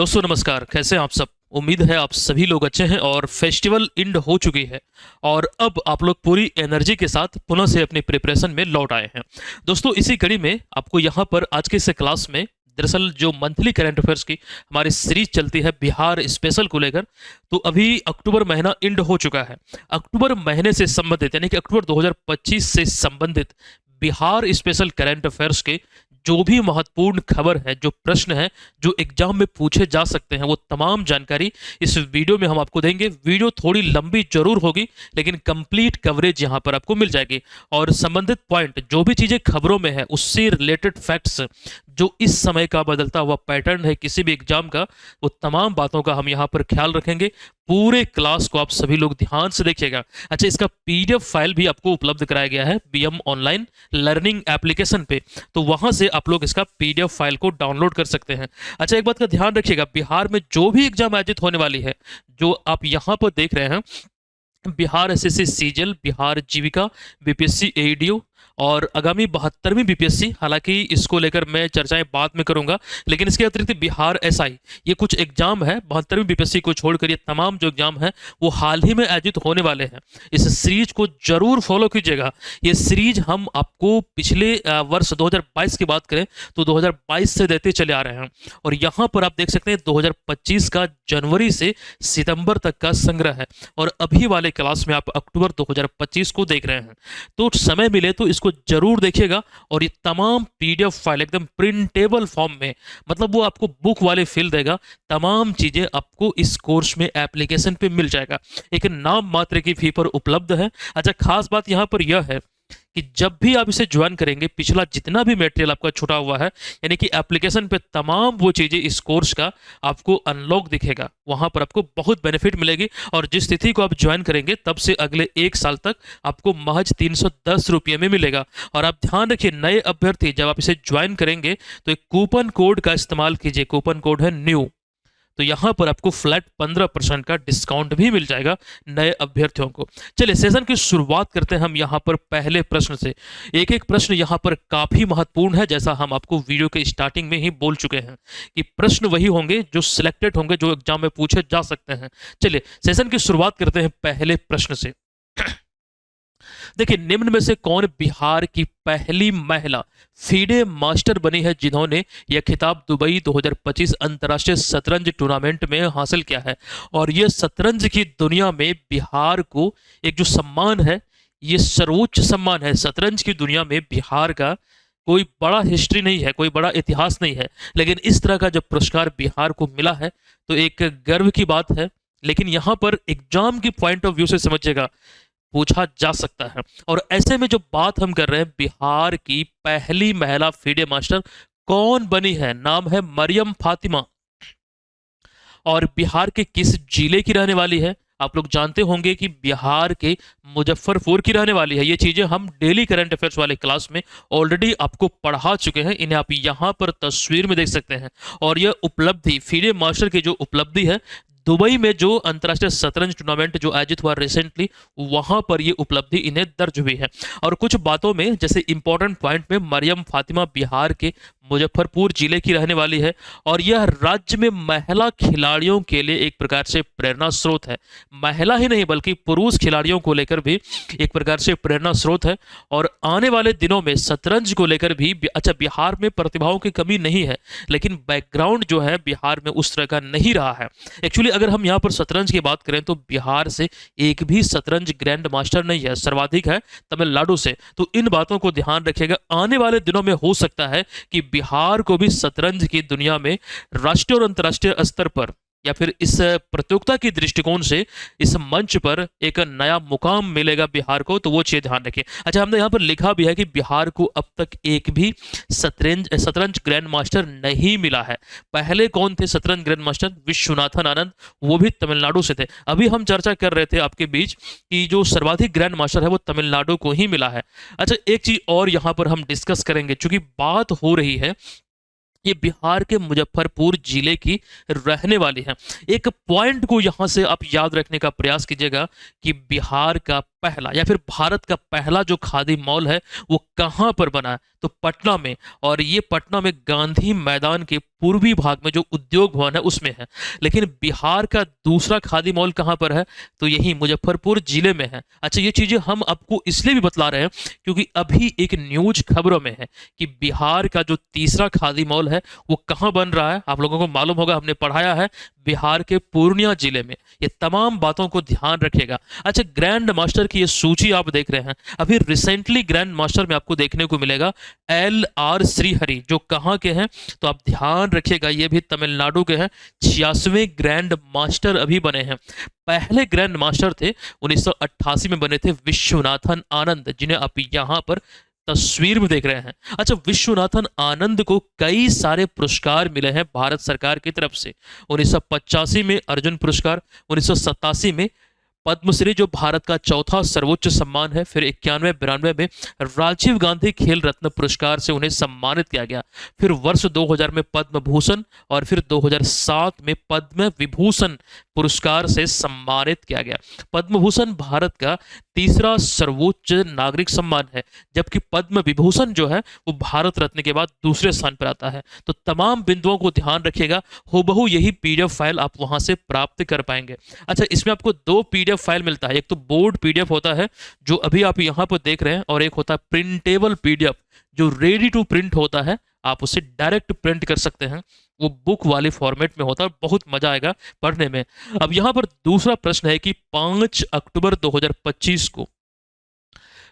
दोस्तों नमस्कार, कैसे हैं आप सब। उम्मीद है आप सभी लोग अच्छे हैं और फेस्टिवल एंड हो चुकी है और अब आप लोग पूरी एनर्जी के साथ पुनः से अपनी प्रिपरेशन में लौट आए हैं। दोस्तों इसी कड़ी में आपको यहाँ पर आज के इस क्लास में दरअसल जो मंथली करंट अफेयर्स की हमारी सीरीज चलती है बिहार स्पेशल को लेकर, तो अभी अक्टूबर महीना एंड हो चुका है। अक्टूबर महीने से संबंधित यानी कि अक्टूबर 2025 से संबंधित बिहार स्पेशल करंट अफेयर्स के जो भी महत्वपूर्ण खबर है, जो प्रश्न है, जो एग्जाम में पूछे जा सकते हैं, वो तमाम जानकारी इस वीडियो में हम आपको देंगे। वीडियो थोड़ी लंबी जरूर होगी लेकिन कंप्लीट कवरेज यहाँ पर आपको मिल जाएगी और संबंधित पॉइंट जो भी चीजें खबरों में है उससे रिलेटेड फैक्ट्स, जो इस समय का बदलता हुआ पैटर्न है किसी भी एग्जाम का, वो तमाम बातों का हम यहाँ पर ख्याल रखेंगे। पूरे क्लास को आप सभी लोग ध्यान से देखिएगा। अच्छा, इसका पीडीएफ फाइल भी आपको उपलब्ध कराया गया है बीएम ऑनलाइन लर्निंग एप्लीकेशन पे, तो वहां से आप लोग इसका पीडीएफ फाइल को डाउनलोड कर सकते हैं। अच्छा, एक बात का ध्यान रखिएगा, बिहार में जो भी एग्जाम आयोजित होने वाली है, जो आप यहाँ पर देख रहे हैं, बिहार एसएससी सीजीएल, बिहार जीविका, बीपीएससी एईडीओ और आगामी 72वीं बीपीएससी, हालांकि इसको लेकर मैं चर्चाएं बाद में करूंगा, लेकिन इसके अतिरिक्त बिहार एसआई, ये कुछ एग्जाम है 72वीं बीपीएससी को छोड़कर, ये तमाम जो एग्जाम है वो हाल ही में आयोजित होने वाले हैं। इस सीरीज को जरूर फॉलो कीजिएगा। ये सीरीज हम आपको पिछले वर्ष 2022 की बात करें तो 2022 से देते चले आ रहे हैं और यहाँ पर आप देख सकते हैं 2025 का जनवरी से सितंबर तक का संग्रह है और अभी वाले क्लास में आप अक्टूबर 2025 को देख रहे हैं। तो समय मिले तो इसको जरूर देखिएगा और ये तमाम पीडीएफ फाइल एकदम प्रिंटेबल फॉर्म में, मतलब वो आपको बुक वाले फील देगा, तमाम चीजें आपको इस कोर्स में एप्लीकेशन पे मिल जाएगा। एक नाम मात्र की फी पर उपलब्ध है। अच्छा, खास बात यहाँ पर यह है कि जब भी आप इसे ज्वाइन करेंगे, पिछला जितना भी मटेरियल आपका छुटा हुआ है, यानी कि एप्लीकेशन पे तमाम वो चीजें इस कोर्स का आपको अनलॉक दिखेगा, वहां पर आपको बहुत बेनिफिट मिलेगी और जिस तिथि को आप ज्वाइन करेंगे तब से अगले 1 साल तक आपको महज 310 रुपये में मिलेगा। और आप ध्यान रखिए, नए अभ्यर्थी जब आप इसे ज्वाइन करेंगे तो एक कूपन कोड का इस्तेमाल कीजिए, कूपन कोड है न्यू, तो यहां पर आपको फ्लैट 15% का डिस्काउंट भी मिल जाएगा नए अभ्यर्थियों को। चलिए सेशन की शुरुआत करते हैं हम यहां पर पहले प्रश्न से। एक एक प्रश्न यहां पर काफी महत्वपूर्ण है, जैसा हम आपको वीडियो के स्टार्टिंग में ही बोल चुके हैं कि प्रश्न वही होंगे जो सिलेक्टेड होंगे, जो एग्जाम में पूछे जा सकते हैं। चलिए सेशन की शुरुआत करते हैं पहले प्रश्न से। देखिए, निम्न में से कौन बिहार की पहली महिला फीडे मास्टर बनी है जिन्होंने यह खिताब दुबई 2025 अंतर्राष्ट्रीय शतरंज टूर्नामेंट में हासिल किया है। और यह शतरंज की दुनिया में बिहार को एक जो सम्मान है, ये सर्वोच्च सम्मान है। शतरंज की दुनिया में बिहार का कोई बड़ा हिस्ट्री नहीं है, कोई बड़ा इतिहास नहीं है, लेकिन इस तरह का जब पुरस्कार बिहार को मिला है तो एक गर्व की बात है। लेकिन यहाँ पर एग्जाम की पॉइंट ऑफ व्यू से समझिएगा, पूछा जा सकता है। और ऐसे में जो बात हम कर रहे हैं, बिहार की पहली महिला फीडे मास्टर कौन बनी है, नाम है मरियम फातिमा और बिहार के किस जिले की रहने वाली है। आप लोग जानते होंगे कि बिहार के मुजफ्फरपुर की रहने वाली है। ये चीजें हम डेली करंट अफेयर्स वाले क्लास में ऑलरेडी आपको पढ़ा चुके हैं, इन्हें आप यहाँ पर तस्वीर में देख सकते हैं। और यह उपलब्धि, फीडे मास्टर की जो उपलब्धि है, दुबई में जो अंतर्राष्ट्रीय शतरंज टूर्नामेंट जो आयोजित हुआ रिसेंटली, वहां पर ये उपलब्धि इन्हें दर्ज हुई है। और कुछ बातों में, जैसे इंपॉर्टेंट पॉइंट में, मरियम फातिमा बिहार के मुजफ्फरपुर जिले की रहने वाली है और यह राज्य में महिला खिलाड़ियों के लिए एक प्रकार से प्रेरणा स्रोत है। महिला ही नहीं बल्कि पुरुष खिलाड़ियों को लेकर भी एक प्रकार से प्रेरणा स्रोत है। और आने वाले दिनों में शतरंज को लेकर भी, अच्छा, बिहार में प्रतिभाओं की कमी नहीं है, लेकिन बैकग्राउंड जो है बिहार में उस तरह का नहीं रहा है। एक्चुअली अगर हम यहाँ पर शतरंज की बात करें तो बिहार से एक भी शतरंज ग्रैंड मास्टर नहीं है, सर्वाधिक है तमिलनाडु से। तो इन बातों को ध्यान रखिएगा, आने वाले दिनों में हो सकता है कि बिहार को भी शतरंज की दुनिया में राष्ट्रीय और अंतर्राष्ट्रीय स्तर पर, या फिर इस प्रतियोगिता की दृष्टिकोण से इस मंच पर एक नया मुकाम मिलेगा बिहार को, तो वो चीज ध्यान रखें। अच्छा, हमने यहाँ पर लिखा भी है कि बिहार को अब तक एक भी शतरंज ग्रैंड मास्टर नहीं मिला है। पहले कौन थे शतरंज ग्रैंड मास्टर? विश्वनाथन आनंद, वो भी तमिलनाडु से थे। अभी हम चर्चा कर रहे थे आपके बीच कि जो सर्वाधिक ग्रैंड मास्टर है वो तमिलनाडु को ही मिला है। अच्छा, एक चीज और यहाँ पर हम डिस्कस करेंगे, चूंकि बात हो रही है ये बिहार के मुजफ्फरपुर जिले की रहने वाली है। एक पॉइंट को यहाँ से आप याद रखने का प्रयास कीजिएगा कि बिहार का पहला या फिर भारत का पहला जो खादी मॉल है वो कहाँ पर बना है, तो पटना में। और ये पटना में गांधी मैदान के पूर्वी भाग में जो उद्योग भवन है उसमें है। लेकिन बिहार का दूसरा खादी मॉल कहाँ पर है, तो यही मुजफ्फरपुर जिले में है। अच्छा, ये चीजें हम आपको इसलिए भी बतला रहे हैं क्योंकि अभी एक न्यूज खबरों में है कि बिहार का जो तीसरा खादी मॉल है वो कहाँ बन रहा है। आप लोगों को मालूम होगा, हमने पढ़ाया है बिहार के पूर्णिया जिले में। ये तमाम बातों को ध्यान रखिएगा। अच्छा, ग्रैंड मास्टर की ये सूची आप देख रहे हैं, अभी रिसेंटली ग्रैंड मास्टर में आपको देखने को मिलेगा LR श्रीहरि, जो कहाँ के हैं, तो आप ध्यान रखिएगा ये भी तमिलनाडु के हैं। 86वें ग्रैंड मास्टर अभी बने हैं। पहले ग्रैंड मास्टर थे 1988 में बने थे विश्वनाथन आनंद, जिन्हें आप यहाँ पर तस्वीर में देख रहे हैं। अच्छा, विश्वनाथन आनंद को कई सारे पुरस्कार मिले हैं भारत सरकार की तरफ से। 1985 में अर्जुन पुरस्कार, 1987 में पद्मश्री जो भारत का चौथा सर्वोच्च सम्मान है, फिर 91-92 में राजीव गांधी खेल रत्न पुरस्कार से उन्हें सम्मानित किया गया, फिर वर्ष 2000 में पद्म भूषण और फिर 2007 में पद्म विभूषण पुरस्कार से सम्मानित किया गया। पद्म भूषण भारत का तीसरा सर्वोच्च नागरिक सम्मान है, जबकि पद्म विभूषण जो है वो भारत रत्न के बाद दूसरे स्थान पर आता है। तो तमाम बिंदुओं को ध्यान रखिएगा, हूबहू यही PDF फाइल आप वहां से प्राप्त कर पाएंगे। अच्छा, इसमें आपको दो PDF फाइल मिलता है, एक तो बोर्ड PDF होता है जो अभी आप यहाँ पर देख रहे हैं, और एक होता है प्रिंटेबल PDF जो रेडी टू प्रिंट होता है। आप उसे डायरेक्ट प्रिंट कर सकते हैं, वो बुक वाले फॉर्मेट में होता है, बहुत मजा आएगा पढ़ने में। अब यहाँ पर दूसरा प्रश्न है कि 5 अक्टूबर 2025 को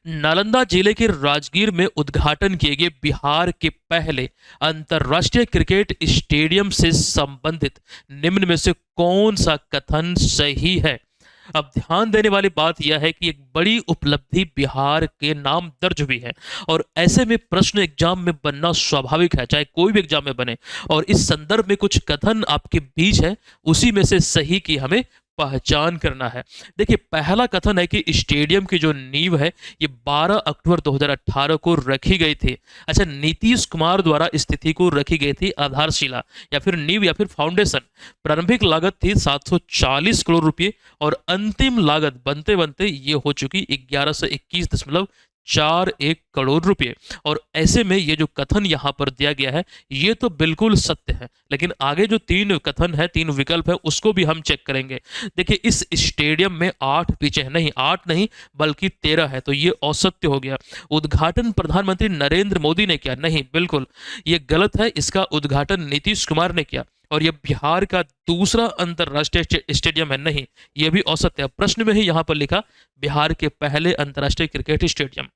नालंदा जिले के राजगीर में उद्घाटन किए गए बिहार के पहले अंतर्राष्ट्रीय क्रिकेट स्टेडियम से संबंधित निम्न में से कौन सा कथन सही है। अब ध्यान देने वाली बात यह है कि एक बड़ी उपलब्धि बिहार के नाम दर्ज हुई है, और ऐसे में प्रश्न एग्जाम में बनना स्वाभाविक है, चाहे कोई भी एग्जाम में बने। और इस संदर्भ में कुछ कथन आपके बीच है, उसी में से सही की हमें पहचान करना है। देखिए, पहला कथन है कि स्टेडियम की जो नींव है ये 12 अक्टूबर 2018 को रखी गई थी। अच्छा, नीतीश कुमार द्वारा इस तिथि को रखी गई थी आधारशिला या फिर नींव या फिर फाउंडेशन। प्रारंभिक लागत थी 740 करोड़ रुपए, और अंतिम लागत बनते बनते ये हो चुकी 1121.41 करोड़ रुपए। और ऐसे में ये जो कथन यहाँ पर दिया गया है ये तो बिल्कुल सत्य है, लेकिन आगे जो तीन कथन है, तीन विकल्प है, उसको भी हम चेक करेंगे। देखिए, इस स्टेडियम में 8 पिचें हैं, नहीं 8 नहीं बल्कि 13 है, तो ये असत्य हो गया। उद्घाटन प्रधानमंत्री नरेंद्र मोदी ने किया, नहीं, बिल्कुल ये गलत है। इसका उद्घाटन नीतीश कुमार ने किया, और यह बिहार का दूसरा अंतर्राष्ट्रीय स्टेडियम है, नहीं, यह भी असत्य है। प्रश्न में ही यहां पर लिखा बिहार के पहले अंतर्राष्ट्रीय क्रिकेट स्टेडियम,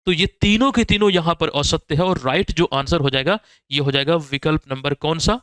तो ये तीनों के तीनों यहां पर असत्य है। और राइट जो आंसर हो जाएगा ये हो जाएगा विकल्प नंबर कौन सा,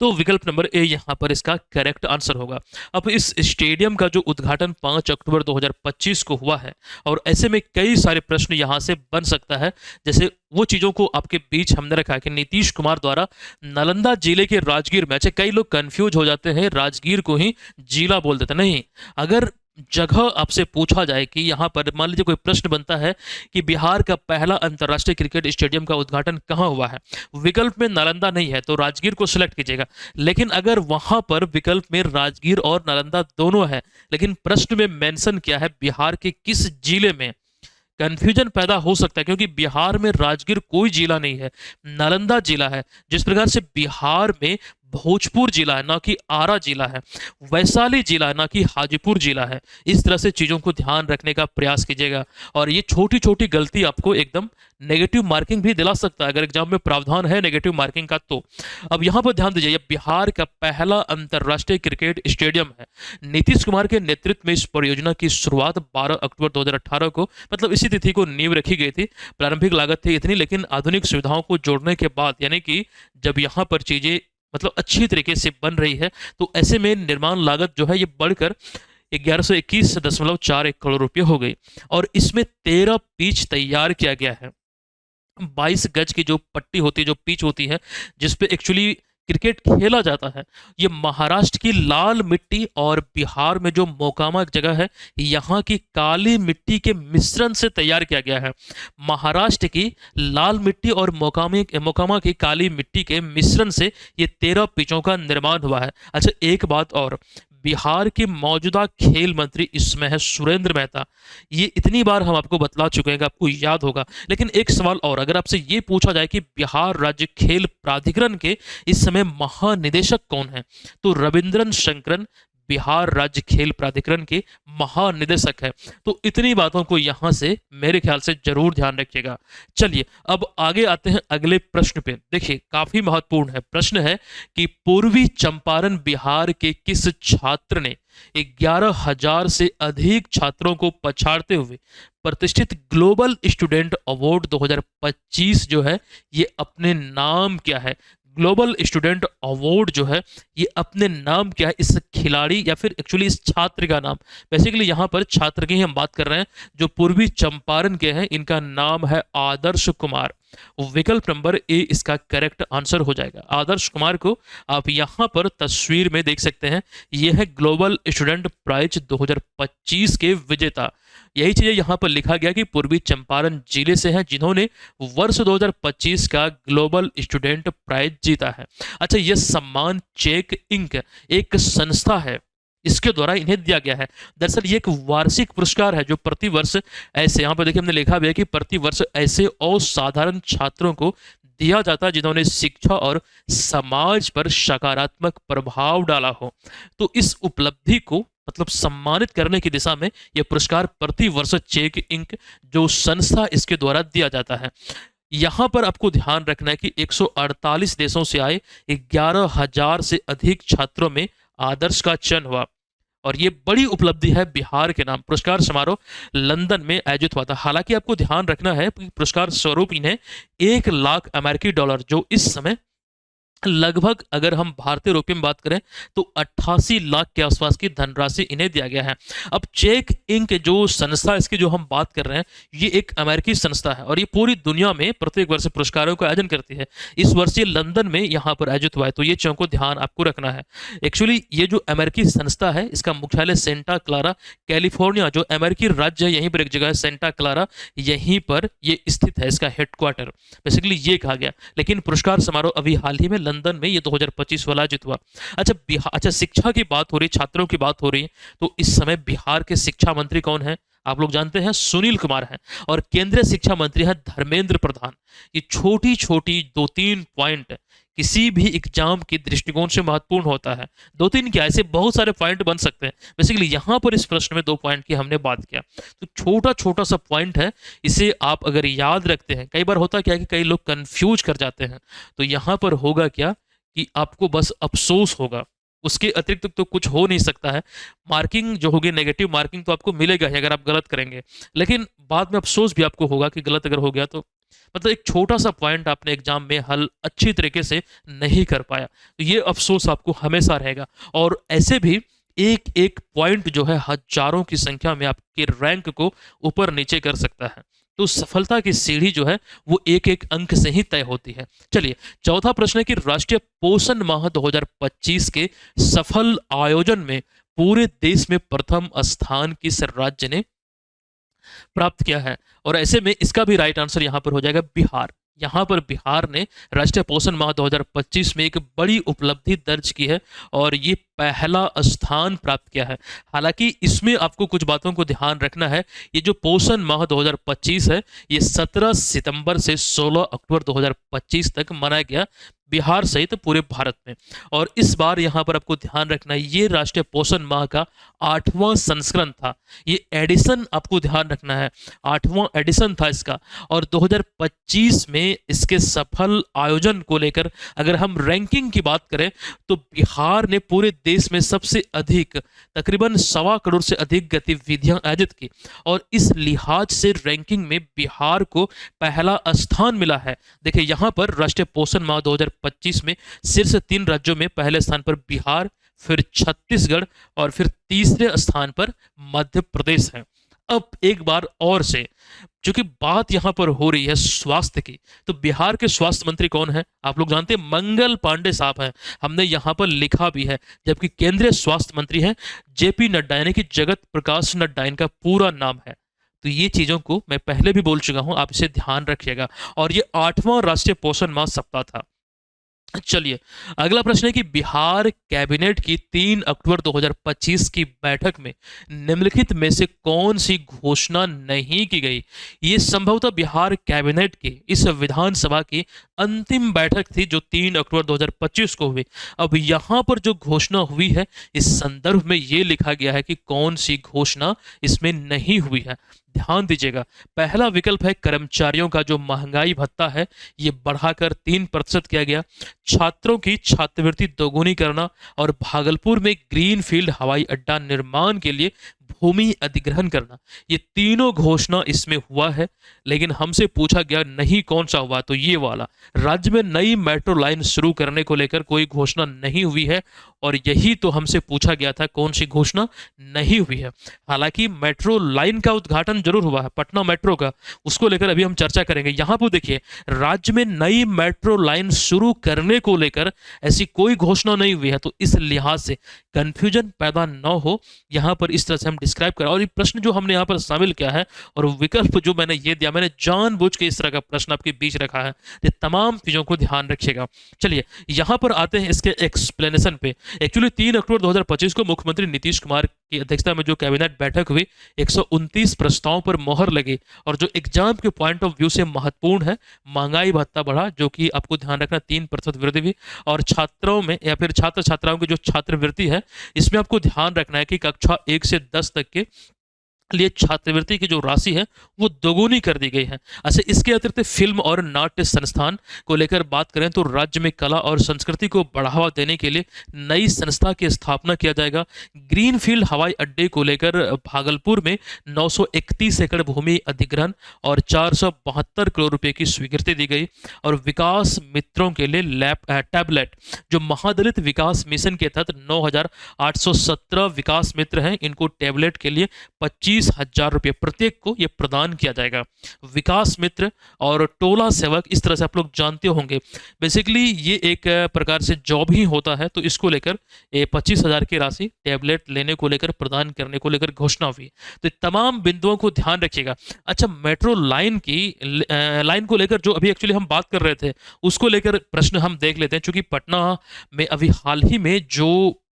तो विकल्प नंबर ए यहां पर इसका करेक्ट आंसर होगा। अब इस स्टेडियम का जो उद्घाटन 5 अक्टूबर 2025 को हुआ है, और ऐसे में कई सारे प्रश्न यहां से बन सकता है, जैसे वो चीजों को आपके बीच हमने रखा है कि नीतीश कुमार द्वारा नालंदा जिले के राजगीर में, अच्छा कई लोग कंफ्यूज हो जाते हैं, राजगीर को ही जिला बोल देते, नहीं, अगर जगह आपसे पूछा जाए कि यहाँ पर मान लीजिए कोई प्रश्न बनता है कि बिहार का पहला अंतर्राष्ट्रीय क्रिकेट स्टेडियम का उद्घाटन कहाँ हुआ है, विकल्प में नालंदा नहीं है तो राजगीर को सिलेक्ट कीजिएगा। लेकिन अगर वहां पर विकल्प में राजगीर और नालंदा दोनों है, लेकिन प्रश्न में मेंशन किया है बिहार के किस जिले में, कंफ्यूजन पैदा हो सकता है, क्योंकि बिहार में राजगीर कोई जिला नहीं है, नालंदा जिला है। जिस प्रकार से बिहार में भोजपुर जिला है ना कि आरा जिला है, वैशाली जिला है ना कि हाजीपुर जिला है, इस तरह से चीजों को ध्यान रखने का प्रयास कीजिएगा। और ये छोटी छोटी गलती आपको एकदम नेगेटिव मार्किंग भी दिला सकता है, अगर एग्जाम में प्रावधान है नेगेटिव मार्किंग का तो। अब यहाँ पर ध्यान दीजिए, बिहार का पहला अंतर्राष्ट्रीय क्रिकेट स्टेडियम है। नीतीश कुमार के नेतृत्व में इस परियोजना की शुरुआत 12 अक्टूबर 2018 को, मतलब इसी तिथि को नींव रखी गई थी। प्रारंभिक लागत थी इतनी, लेकिन आधुनिक सुविधाओं को जोड़ने के बाद, यानी कि जब यहाँ पर चीजें मतलब अच्छी तरीके से बन रही है, तो ऐसे में निर्माण लागत जो है ये बढ़कर 1121.41 करोड़ रुपए हो गई। और इसमें 13 पिच तैयार किया गया है। 22 गज की जो पट्टी होती है, जो पिच होती है, जिसपे एक्चुअली क्रिकेट खेला जाता है, ये महाराष्ट्र की लाल मिट्टी और बिहार में जो मोकामा जगह है, यहाँ की काली मिट्टी के मिश्रण से तैयार किया गया है। महाराष्ट्र की लाल मिट्टी और मोकामा की काली मिट्टी के मिश्रण से ये 13 पिचों का निर्माण हुआ है। अच्छा, एक बात और, बिहार के मौजूदा खेल मंत्री इसमें है सुरेंद्र मेहता। ये इतनी बार हम आपको बतला चुके हैं कि आपको याद होगा। लेकिन एक सवाल और, अगर आपसे ये पूछा जाए कि बिहार राज्य खेल प्राधिकरण के इस समय महानिदेशक कौन है, तो रविंद्रन शंकरन बिहार राज्य खेल प्राधिकरण के महानिदेशक है। तो इतनी बातों को यहां से मेरे ख्याल से जरूर ध्यान रखिएगा। चलिए अब आगे आते हैं अगले प्रश्न पे। देखिए काफी महत्वपूर्ण है प्रश्न, है कि पूर्वी चंपारण बिहार के किस छात्र ने 11,000 से अधिक छात्रों को पछाड़ते हुए प्रतिष्ठित ग्लोबल स्टूडेंट अवार्ड 2025 जो है ये अपने नाम किया है। ग्लोबल स्टूडेंट अवार्ड जो है ये अपने नाम क्या है इस खिलाड़ी या फिर एक्चुअली इस छात्र का नाम। बेसिकली यहाँ पर छात्र की हम बात कर रहे हैं जो पूर्वी चंपारण के हैं, इनका नाम है आदर्श कुमार। विकल्प नंबर ए इसका करेक्ट आंसर हो जाएगा। आदर्श कुमार को आप यहाँ पर तस्वीर में देख सकते हैं, यह है ग्लोबल स्टूडेंट प्राइज 2025 के विजेता। यही चीजें यहाँ पर लिखा गया कि पूर्वी चंपारण जिले से हैं जिन्होंने वर्ष 2025 का ग्लोबल स्टूडेंट प्राइज जीता है। अच्छा, यह सम्मान चेक इंक एक संस्था है, इसके द्वारा इन्हें दिया गया है। दरअसल ये एक वार्षिक पुरस्कार है जो प्रतिवर्ष ऐसे, यहाँ पर देखिए हमने लिखा भी है कि प्रतिवर्ष ऐसे असाधारण छात्रों को दिया जाता है जिन्होंने शिक्षा और समाज पर सकारात्मक प्रभाव डाला हो। तो इस उपलब्धि को मतलब सम्मानित करने की दिशा में यह पुरस्कार प्रतिवर्ष चेक इंक जो संस्था इसके द्वारा दिया जाता है। यहाँ पर आपको ध्यान रखना है कि 148 देशों से आए 11,000 से अधिक छात्रों में आदर्श का चयन हुआ और ये बड़ी उपलब्धि है बिहार के नाम। पुरस्कार समारोह लंदन में आयोजित हुआ था। हालांकि आपको ध्यान रखना है कि पुरस्कार स्वरूप इन्हें 1 लाख अमेरिकी डॉलर, जो इस समय लगभग अगर हम भारतीय रुपये में बात करें तो 88 लाख के आसपास की धनराशि इन्हें दिया गया है। अब चेक इंक जो संस्था इसकी जो हम बात कर रहे हैं ये एक अमेरिकी संस्था है और ये पूरी दुनिया में प्रत्येक वर्ष पुरस्कारों का आयोजन करती है। इस वर्ष ये लंदन में यहाँ पर आयोजित हुआ है, तो ये चीज़ों को ध्यान आपको रखना है। एक्चुअली ये जो अमेरिकी संस्था है इसका मुख्यालय सेंटा क्लारा कैलिफोर्निया जो अमेरिकी राज्य है यहीं पर एक जगह है सेंटा क्लारा, यहीं पर ये स्थित है इसका हेडक्वार्टर। बेसिकली ये कहा गया। लेकिन पुरस्कार समारोह अभी हाल ही में लंदन में ये 2025 वाला आयोजित हुआ। अच्छा, शिक्षा की बात हो रही, छात्रों की बात हो रही है, तो इस समय बिहार के शिक्षा मंत्री कौन है? आप लोग जानते हैं सुनील कुमार हैं और केंद्रीय शिक्षा मंत्री है धर्मेंद्र प्रधान। ये छोटी छोटी 2-3 पॉइंट किसी भी एग्जाम के दृष्टिकोण से महत्वपूर्ण होता है। 2-3 क्या, ऐसे बहुत सारे पॉइंट बन सकते हैं। बेसिकली यहाँ पर इस प्रश्न में 2 पॉइंट की हमने बात किया, तो छोटा छोटा सा पॉइंट है, इसे आप अगर याद रखते हैं, कई बार होता क्या है कि कई लोग कंफ्यूज कर जाते हैं, तो यहाँ पर होगा क्या कि आपको बस अफसोस होगा, उसके अतिरिक्त तो कुछ हो नहीं सकता है। मार्किंग जो होगी, नेगेटिव मार्किंग तो आपको मिलेगा ही अगर आप गलत करेंगे, लेकिन बाद में अफसोस भी आपको होगा कि गलत अगर हो गया तो मतलब एक छोटा सा पॉइंट आपने एग्जाम में हल अच्छी तरीके से नहीं कर पाया, तो ये अफसोस आपको हमेशा रहेगा। और ऐसे भी एक एक पॉइंट जो है हजारों की संख्या में आपके रैंक को ऊपर नीचे कर सकता है। तो सफलता की सीढ़ी जो है वो एक एक अंक से ही तय होती है। चलिए, चौथा प्रश्न है कि राष्ट्रीय पोषण माह 2025 के सफल आयोजन में पूरे देश में प्रथम स्थान किस राज्य ने प्राप्त किया है? और ऐसे में इसका भी राइट आंसर यहां पर हो जाएगा बिहार। यहाँ पर बिहार ने राष्ट्रीय पोषण माह 2025 में एक बड़ी उपलब्धि दर्ज की है और ये पहला स्थान प्राप्त किया है। हालांकि इसमें आपको कुछ बातों को ध्यान रखना है। ये जो पोषण माह 2025 है ये 17 सितंबर से 16 अक्टूबर 2025 तक मनाया गया बिहार सहित पूरे भारत में। और इस बार यहाँ पर आपको ध्यान रखना है ये राष्ट्रीय पोषण माह का 8वां संस्करण था। ये एडिशन आपको ध्यान रखना है, 8वां एडिशन था इसका। और 2025 में इसके सफल आयोजन को लेकर अगर हम रैंकिंग की बात करें तो बिहार ने पूरे देश में सबसे अधिक तकरीबन 1.25 करोड़ से अधिक गतिविधियां आयोजित की और इस लिहाज से रैंकिंग में बिहार को पहला स्थान मिला है। देखिए यहाँ पर राष्ट्रीय पोषण माह 2025 में शीर्ष 3 राज्यों में पहले स्थान पर बिहार, फिर छत्तीसगढ़ और फिर तीसरे स्थान पर मध्य प्रदेश है। अब एक बार और से, चूंकि बात यहां पर हो रही है स्वास्थ्य की, तो बिहार के स्वास्थ्य मंत्री कौन है? आप लोग जानते हैं, मंगल पांडे साहब हैं। हमने यहां पर लिखा भी है। जबकि केंद्रीय स्वास्थ्य मंत्री हैं जेपी नड्डा, यानी कि जगत प्रकाश नड्डा इनका पूरा नाम है। तो ये चीजों को मैं पहले भी बोल चुका हूं, आप इसे ध्यान रखिएगा। और ये 8वां राष्ट्रीय पोषण माह सप्ताह था। चलिए, अगला प्रश्न है कि बिहार कैबिनेट की 3 अक्टूबर 2025 की बैठक में निम्नलिखित में से कौन सी घोषणा नहीं की गई? ये संभवतः बिहार कैबिनेट की इस विधानसभा की अंतिम बैठक थी जो 3 अक्टूबर 2025 को हुई। अब यहाँ पर जो घोषणा हुई है, इस संदर्भ में ये लिखा गया है कि कौन सी घोषणा इसमें नहीं हुई है। ध्यान दीजिएगा, पहला विकल्प है कर्मचारियों का जो महंगाई भत्ता है ये बढ़ाकर 3% किया गया, छात्रों की छात्रवृत्ति दोगुनी करना, और भागलपुर में ग्रीन फील्ड हवाई अड्डा निर्माण के लिए भूमि अधिग्रहण करना। ये तीनों घोषणा इसमें हुआ है। लेकिन हमसे पूछा गया नहीं कौन सा हुआ, तो ये वाला, राज्य में नई मेट्रो लाइन शुरू करने को लेकर कोई घोषणा नहीं हुई है। और यही तो हमसे पूछा गया था, कौन सी घोषणा नहीं हुई है। हालांकि मेट्रो लाइन का उद्घाटन जरूर हुआ है, पटना मेट्रो का, उसको लेकर अभी हम चर्चा करेंगे। यहां पर देखिए, राज्य में नई मेट्रो लाइन शुरू करने को लेकर ऐसी कोई घोषणा नहीं हुई है। तो इस लिहाज से कंफ्यूजन पैदा न हो, यहां पर इस तरह से हम डिस्क्राइब करें। और ये प्रश्न जो हमने यहाँ पर शामिल किया है और विकल्प जो मैंने ये दिया, मैंने जानबूझ के इस तरह का प्रश्न आपके बीच रखा है। ये तमाम चीजों को ध्यान रखिएगा। चलिए, यहाँ पर आते हैं इसके एक्सप्लेनेशन पे। एक्चुअली 3 अक्टूबर 2025 को मुख्यमंत्री नीतीश कुमार की अध्यक्षता में जो कैबिनेट बैठक हुई, 129 प्रस्तावों पर मोहर लगी। और जो एग्जाम के पॉइंट ऑफ व्यू से महत्वपूर्ण है, महंगाई भत्ता बढ़ा, जो कि आपको ध्यान रखना 3% वृद्धि हुई। और छात्रों में या फिर छात्र छात्राओं की जो छात्रवृत्ति है, इसमें आपको ध्यान रखना है कि कक्षा 1 से 10 तक के लिए छात्रवृत्ति की जो राशि है वो दोगुनी कर दी गई है। अच्छा, इसके अतिरिक्त फिल्म और नाट्य संस्थान को लेकर बात करें तो राज्य में कला और संस्कृति को बढ़ावा देने के लिए नई संस्था की स्थापना किया जाएगा। ग्रीनफील्ड हवाई अड्डे को लेकर भागलपुर में 931 एकड़ भूमि अधिग्रहण और 472 करोड़ रुपए की स्वीकृति दी गई। और विकास मित्रों के लिए टैबलेट, जो महादलित विकास मिशन के तहत 9,817 विकास मित्र हैं, इनको टैबलेट के लिए 25,000 रुपये प्रत्येक को ये प्रदान किया जाएगा। विकास मित्र और टोला सेवक, इस तरह से आप लोग जानते होंगे, बेसिकली ये एक प्रकार से जॉब ही होता है। तो इसको लेकर 25,000 की राशि टैबलेट लेने को लेकर, प्रदान करने को लेकर घोषणा हुई। तो तमाम बिंदुओं को ध्यान रखिएगा। अच्छा, मेट्रो लाइन की लाइन को लेकर जो अभी एक्चुअली हम बात कर रहे थे, उसको लेकर प्रश्न हम देख लेते हैं। चूंकि पटना में अभी हाल ही में जो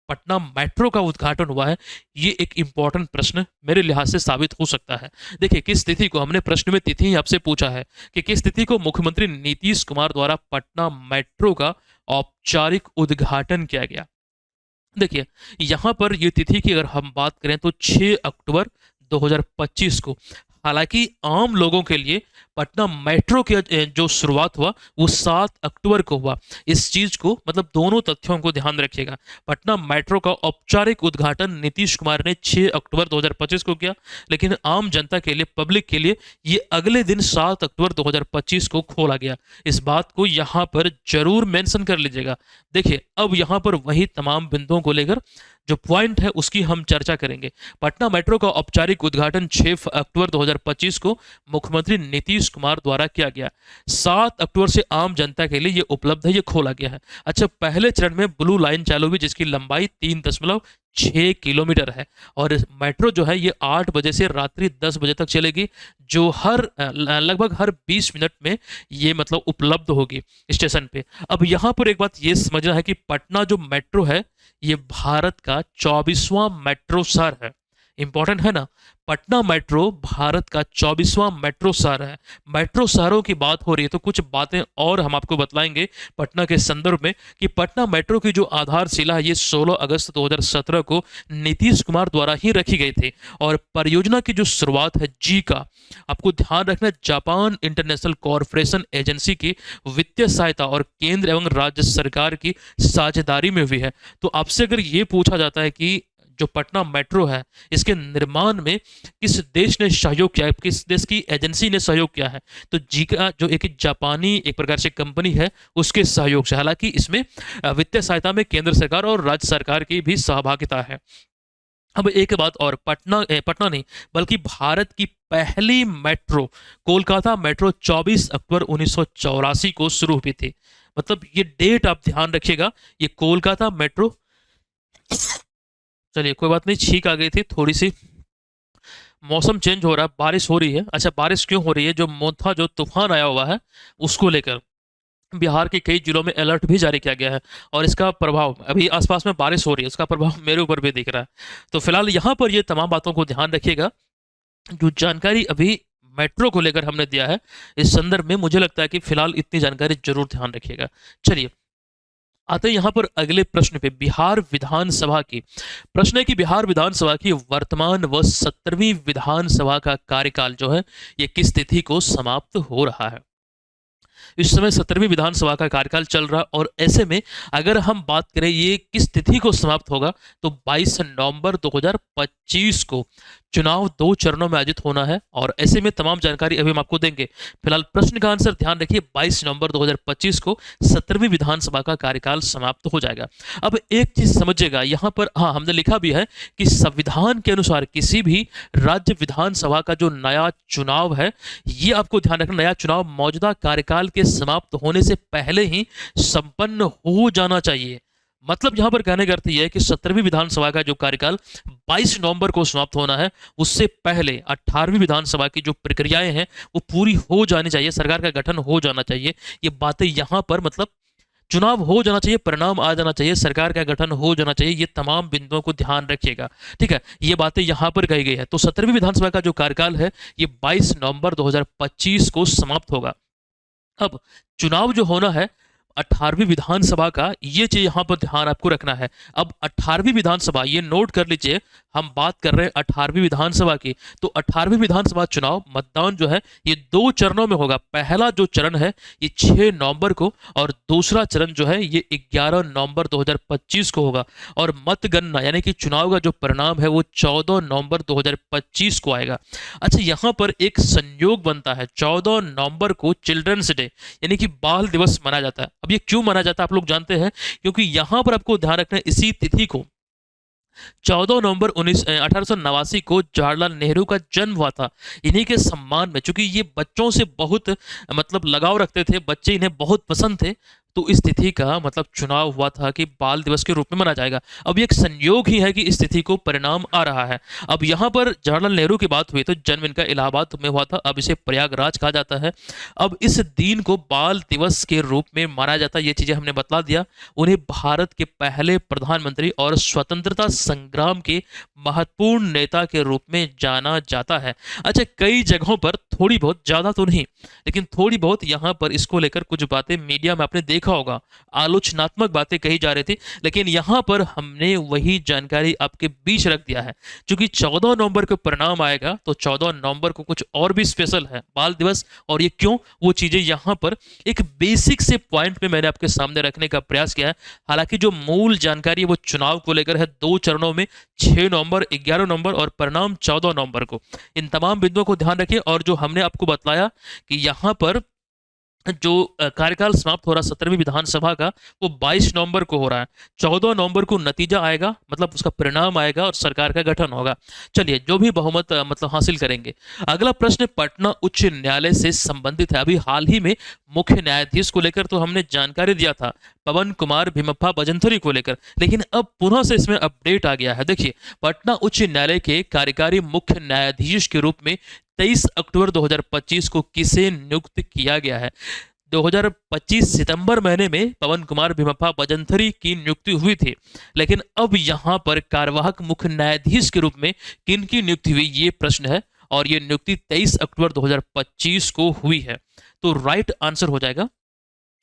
पटना मेट्रो का उद्घाटन हुआ है, ये एक इंपॉर्टेंट प्रश्न मेरे लिहाज से साबित हो सकता है। देखिए, किस तिथि को, हमने प्रश्न में तिथि ही आपसे पूछा है कि किस तिथि को मुख्यमंत्री नीतीश कुमार द्वारा पटना मेट्रो का औपचारिक उद्घाटन किया गया। देखिए, यहां पर ये तिथि की अगर हम बात करें तो 6 अक्टूबर 2025 को। हालांकि आम लोगों के लिए पटना मेट्रो के जो शुरुआत हुआ वो 7 अक्टूबर को हुआ। इस चीज को, मतलब दोनों तथ्यों को ध्यान रखिएगा। पटना मेट्रो का औपचारिक उद्घाटन नीतीश कुमार ने 6 अक्टूबर 2025 को किया, लेकिन आम जनता के लिए, पब्लिक के लिए ये अगले दिन 7 अक्टूबर 2025 को खोला गया। इस बात को यहाँ पर जरूर मेंशन कर लीजिएगा। देखिए, अब यहाँ पर वही तमाम बिंदुओं को लेकर जो पॉइंट है उसकी हम चर्चा करेंगे। पटना मेट्रो का औपचारिक उद्घाटन 6 अक्टूबर 2025 को मुख्यमंत्री नीतीश कुमार द्वारा किया गया। 7 अक्टूबर से आम जनता के लिए ये उपलब्ध है, ये खोला गया है। अच्छा, पहले चरण में ब्लू लाइन चालू हुई जिसकी लंबाई 3.6 किलोमीटर है। और मेट्रो जो है ये 8 बजे से रात्रि 10 बजे तक चलेगी, जो लगभग हर 20 मिनट में ये मतलब उपलब्ध होगी स्टेशन पे। अब यहाँ पर एक बात ये समझना है कि पटना जो मेट्रो है ये भारत का 24वां मेट्रो शहर है। इंपॉर्टेंट है ना, पटना मेट्रो भारत का 24वां मेट्रो शहर है। मेट्रो शहरों की बात हो रही है तो कुछ बातें और हम आपको बतलाएंगे पटना के संदर्भ में कि पटना मेट्रो की जो आधारशिला है ये 16 अगस्त 2017 को नीतीश कुमार द्वारा ही रखी गई थी। और परियोजना की जो शुरुआत है जी का, आपको ध्यान रखना, जापान इंटरनेशनल कॉरपोरेशन एजेंसी की वित्तीय सहायता और केंद्र एवं राज्य सरकार की साझेदारी में हुई है। तो आपसे अगर ये पूछा जाता है कि जो पटना मेट्रो है इसके निर्माण में किस देश ने सहयोग किया है, किस देश की एजेंसी ने सहयोग किया है, तो जीका जो एक जापानी एक प्रकार से कंपनी है उसके सहयोग से। हालांकि इसमें वित्तीय सहायता में केंद्र सरकार और राज्य सरकार की भी सहभागिता है। अब एक बात और, पटना नहीं बल्कि भारत की पहली मेट्रो, कोलकाता मेट्रो 24 अक्टूबर 1984 को शुरू हुई थी। मतलब ये डेट आप ध्यान रखिएगा, ये कोलकाता मेट्रो। चलिए कोई बात नहीं, छींक आ गई थी थोड़ी सी, मौसम चेंज हो रहा है, बारिश हो रही है। अच्छा, बारिश क्यों हो रही है? जो मोथा, जो तूफान आया हुआ है, उसको लेकर बिहार के कई जिलों में अलर्ट भी जारी किया गया है, और इसका प्रभाव, अभी आसपास में बारिश हो रही है, उसका प्रभाव मेरे ऊपर भी दिख रहा है। तो फिलहाल यहाँ पर ये तमाम बातों को ध्यान रखिएगा। जो जानकारी अभी मेट्रो को लेकर हमने दिया है, इस संदर्भ में मुझे लगता है कि फिलहाल इतनी जानकारी जरूर ध्यान रखिएगा। चलिए आते हैं यहाँ पर अगले प्रश्न पे, बिहार विधानसभा की। प्रश्न है कि बिहार विधानसभा की वर्तमान व 17वीं विधानसभा का कार्यकाल जो है, ये किस तिथि को समाप्त हो रहा है? इस समय 17वीं विधानसभा का कार्यकाल चल रहा, और ऐसे में अगर हम बात करें ये किस तिथि को समाप्त होगा, तो 22 नवंबर 2025 को चुनाव 2 चरणों में आयोजित होना है, और ऐसे में तमाम जानकारी अभी हम आपको देंगे। फिलहाल प्रश्न का आंसर ध्यान रखिए, 22 नवंबर 2025 को 17वीं विधानसभा का कार्यकाल समाप्त हो जाएगा। अब एक चीज समझिएगा यहाँ पर, हाँ हमने लिखा भी है कि संविधान के अनुसार किसी भी राज्य विधानसभा का जो नया चुनाव है, ये आपको ध्यान रखना, नया चुनाव मौजूदा कार्यकाल के समाप्त होने से पहले ही संपन्न हो जाना चाहिए। मतलब यहां पर कहने का अर्थ यह है कि 17वीं विधानसभा का जो कार्यकाल 22 नवंबर को समाप्त होना है, उससे पहले 18वीं विधानसभा की जो प्रक्रियाएं हैं वो पूरी हो जानी चाहिए, सरकार का गठन हो जाना चाहिए। ये बातें यहां पर मतलब चुनाव हो जाना चाहिए, परिणाम आ जाना चाहिए, सरकार का गठन हो जाना चाहिए, ये तमाम बिंदुओं को ध्यान रखिएगा। ठीक है, ये बातें यहां पर कही गई है। तो 17वीं विधानसभा का जो कार्यकाल है, ये 22 नवंबर 2025 को समाप्त होगा। अब चुनाव जो होना है 18वीं विधानसभा का, ये चीज यहां पर ध्यान आपको रखना है। अब 18वीं विधानसभा, ये नोट कर लीजिए, हम बात कर रहे हैं 18वीं विधानसभा की। तो 18वीं विधानसभा चुनाव मतदान जो है ये 2 चरणों में होगा। पहला जो चरण है ये 6 नवंबर को, और दूसरा चरण जो है ये 11 नवंबर 2025 को होगा। और मतगणना यानी कि चुनाव का जो परिणाम है वो 14 नवंबर 2025 को आएगा। अच्छा, यहाँ पर एक संयोग बनता है, 14 नवंबर को चिल्ड्रंस डे यानी कि बाल दिवस मनाया जाता है। अब ये क्यों मनाया जाता है आप लोग जानते हैं? क्योंकि यहां पर आपको ध्यान रखना है, इसी तिथि को 14 नवंबर 1889 को जवाहरलाल नेहरू का जन्म हुआ था। इन्हीं के सम्मान में, चूंकि ये बच्चों से बहुत मतलब लगाव रखते थे, बच्चे इन्हें बहुत पसंद थे, तो इस तिथि का मतलब चुनाव हुआ था कि बाल दिवस के रूप में मनाया जाएगा। अब ये एक संयोग ही है कि इस तिथि को परिणाम आ रहा है। अब यहाँ पर जवाहरलाल नेहरू की बात हुई तो जन्म इनका इलाहाबाद में हुआ था, अब इसे प्रयागराज कहा जाता है। अब इस दिन को बाल दिवस के रूप में माना जाता है, ये चीजें हमने बतला दिया। उन्हें भारत के पहले प्रधानमंत्री और स्वतंत्रता संग्राम के महत्वपूर्ण नेता के रूप में जाना जाता है। अच्छा, कई जगहों पर थोड़ी बहुत, ज्यादा तो नहीं लेकिन थोड़ी बहुत यहाँ पर इसको लेकर कुछ बातें मीडिया में आपने देखा होगा, आलोचनात्मक बातें कही जा रही थी, लेकिन यहाँ पर हमने वही जानकारी आपके बीच रख दिया है। क्योंकि 14 नवंबर को परिणाम आएगा, तो 14 नवंबर को कुछ और भी स्पेशल है बाल दिवस, और ये क्यों, वो चीजें यहाँ पर एक बेसिक से पॉइंट पे मैंने आपके सामने रखने का प्रयास किया है। हालांकि जो मूल जानकारी है वो चुनाव को लेकर है, 2 चरणों में, 6 नवंबर, 11 नवंबर और परिणाम 14 नवंबर को। इन तमाम बिंदुओं को ध्यान रखिए। और जो हमने आपको बतलाया कि यहाँ पर जो कार्यकाल समाप्त हो रहा 17वीं विधानसभा का, वो 22 नवंबर को हो रहा है। 14 नवंबर को नतीजा आएगा, मतलब उसका परिणाम आएगा और सरकार का गठन होगा। चलिए, जो भी बहुमत मतलब हासिल करेंगे। अगला प्रश्न पटना उच्च न्यायालय से संबंधित है। अभी हाल ही में मुख्य न्यायाधीश को लेकर तो हमने जानकारी दिया था, पवन कुमार भीमप्पा भजंथरी को लेकर, लेकिन अब पुनः से इसमें अपडेट आ गया है। देखिए, पटना उच्च न्यायालय के कार्यकारी मुख्य न्यायाधीश के रूप में 23 अक्टूबर 2025 को किसे नियुक्त किया गया है? 2025 सितंबर महीने में पवन कुमार भीमप्पा भजंथरी की नियुक्ति हुई थी, लेकिन अब यहां पर कार्यवाहक मुख्य न्यायाधीश के रूप में किन की नियुक्ति हुई, ये प्रश्न है। और ये नियुक्ति 23 अक्टूबर 2025 को हुई है। तो राइट आंसर हो जाएगा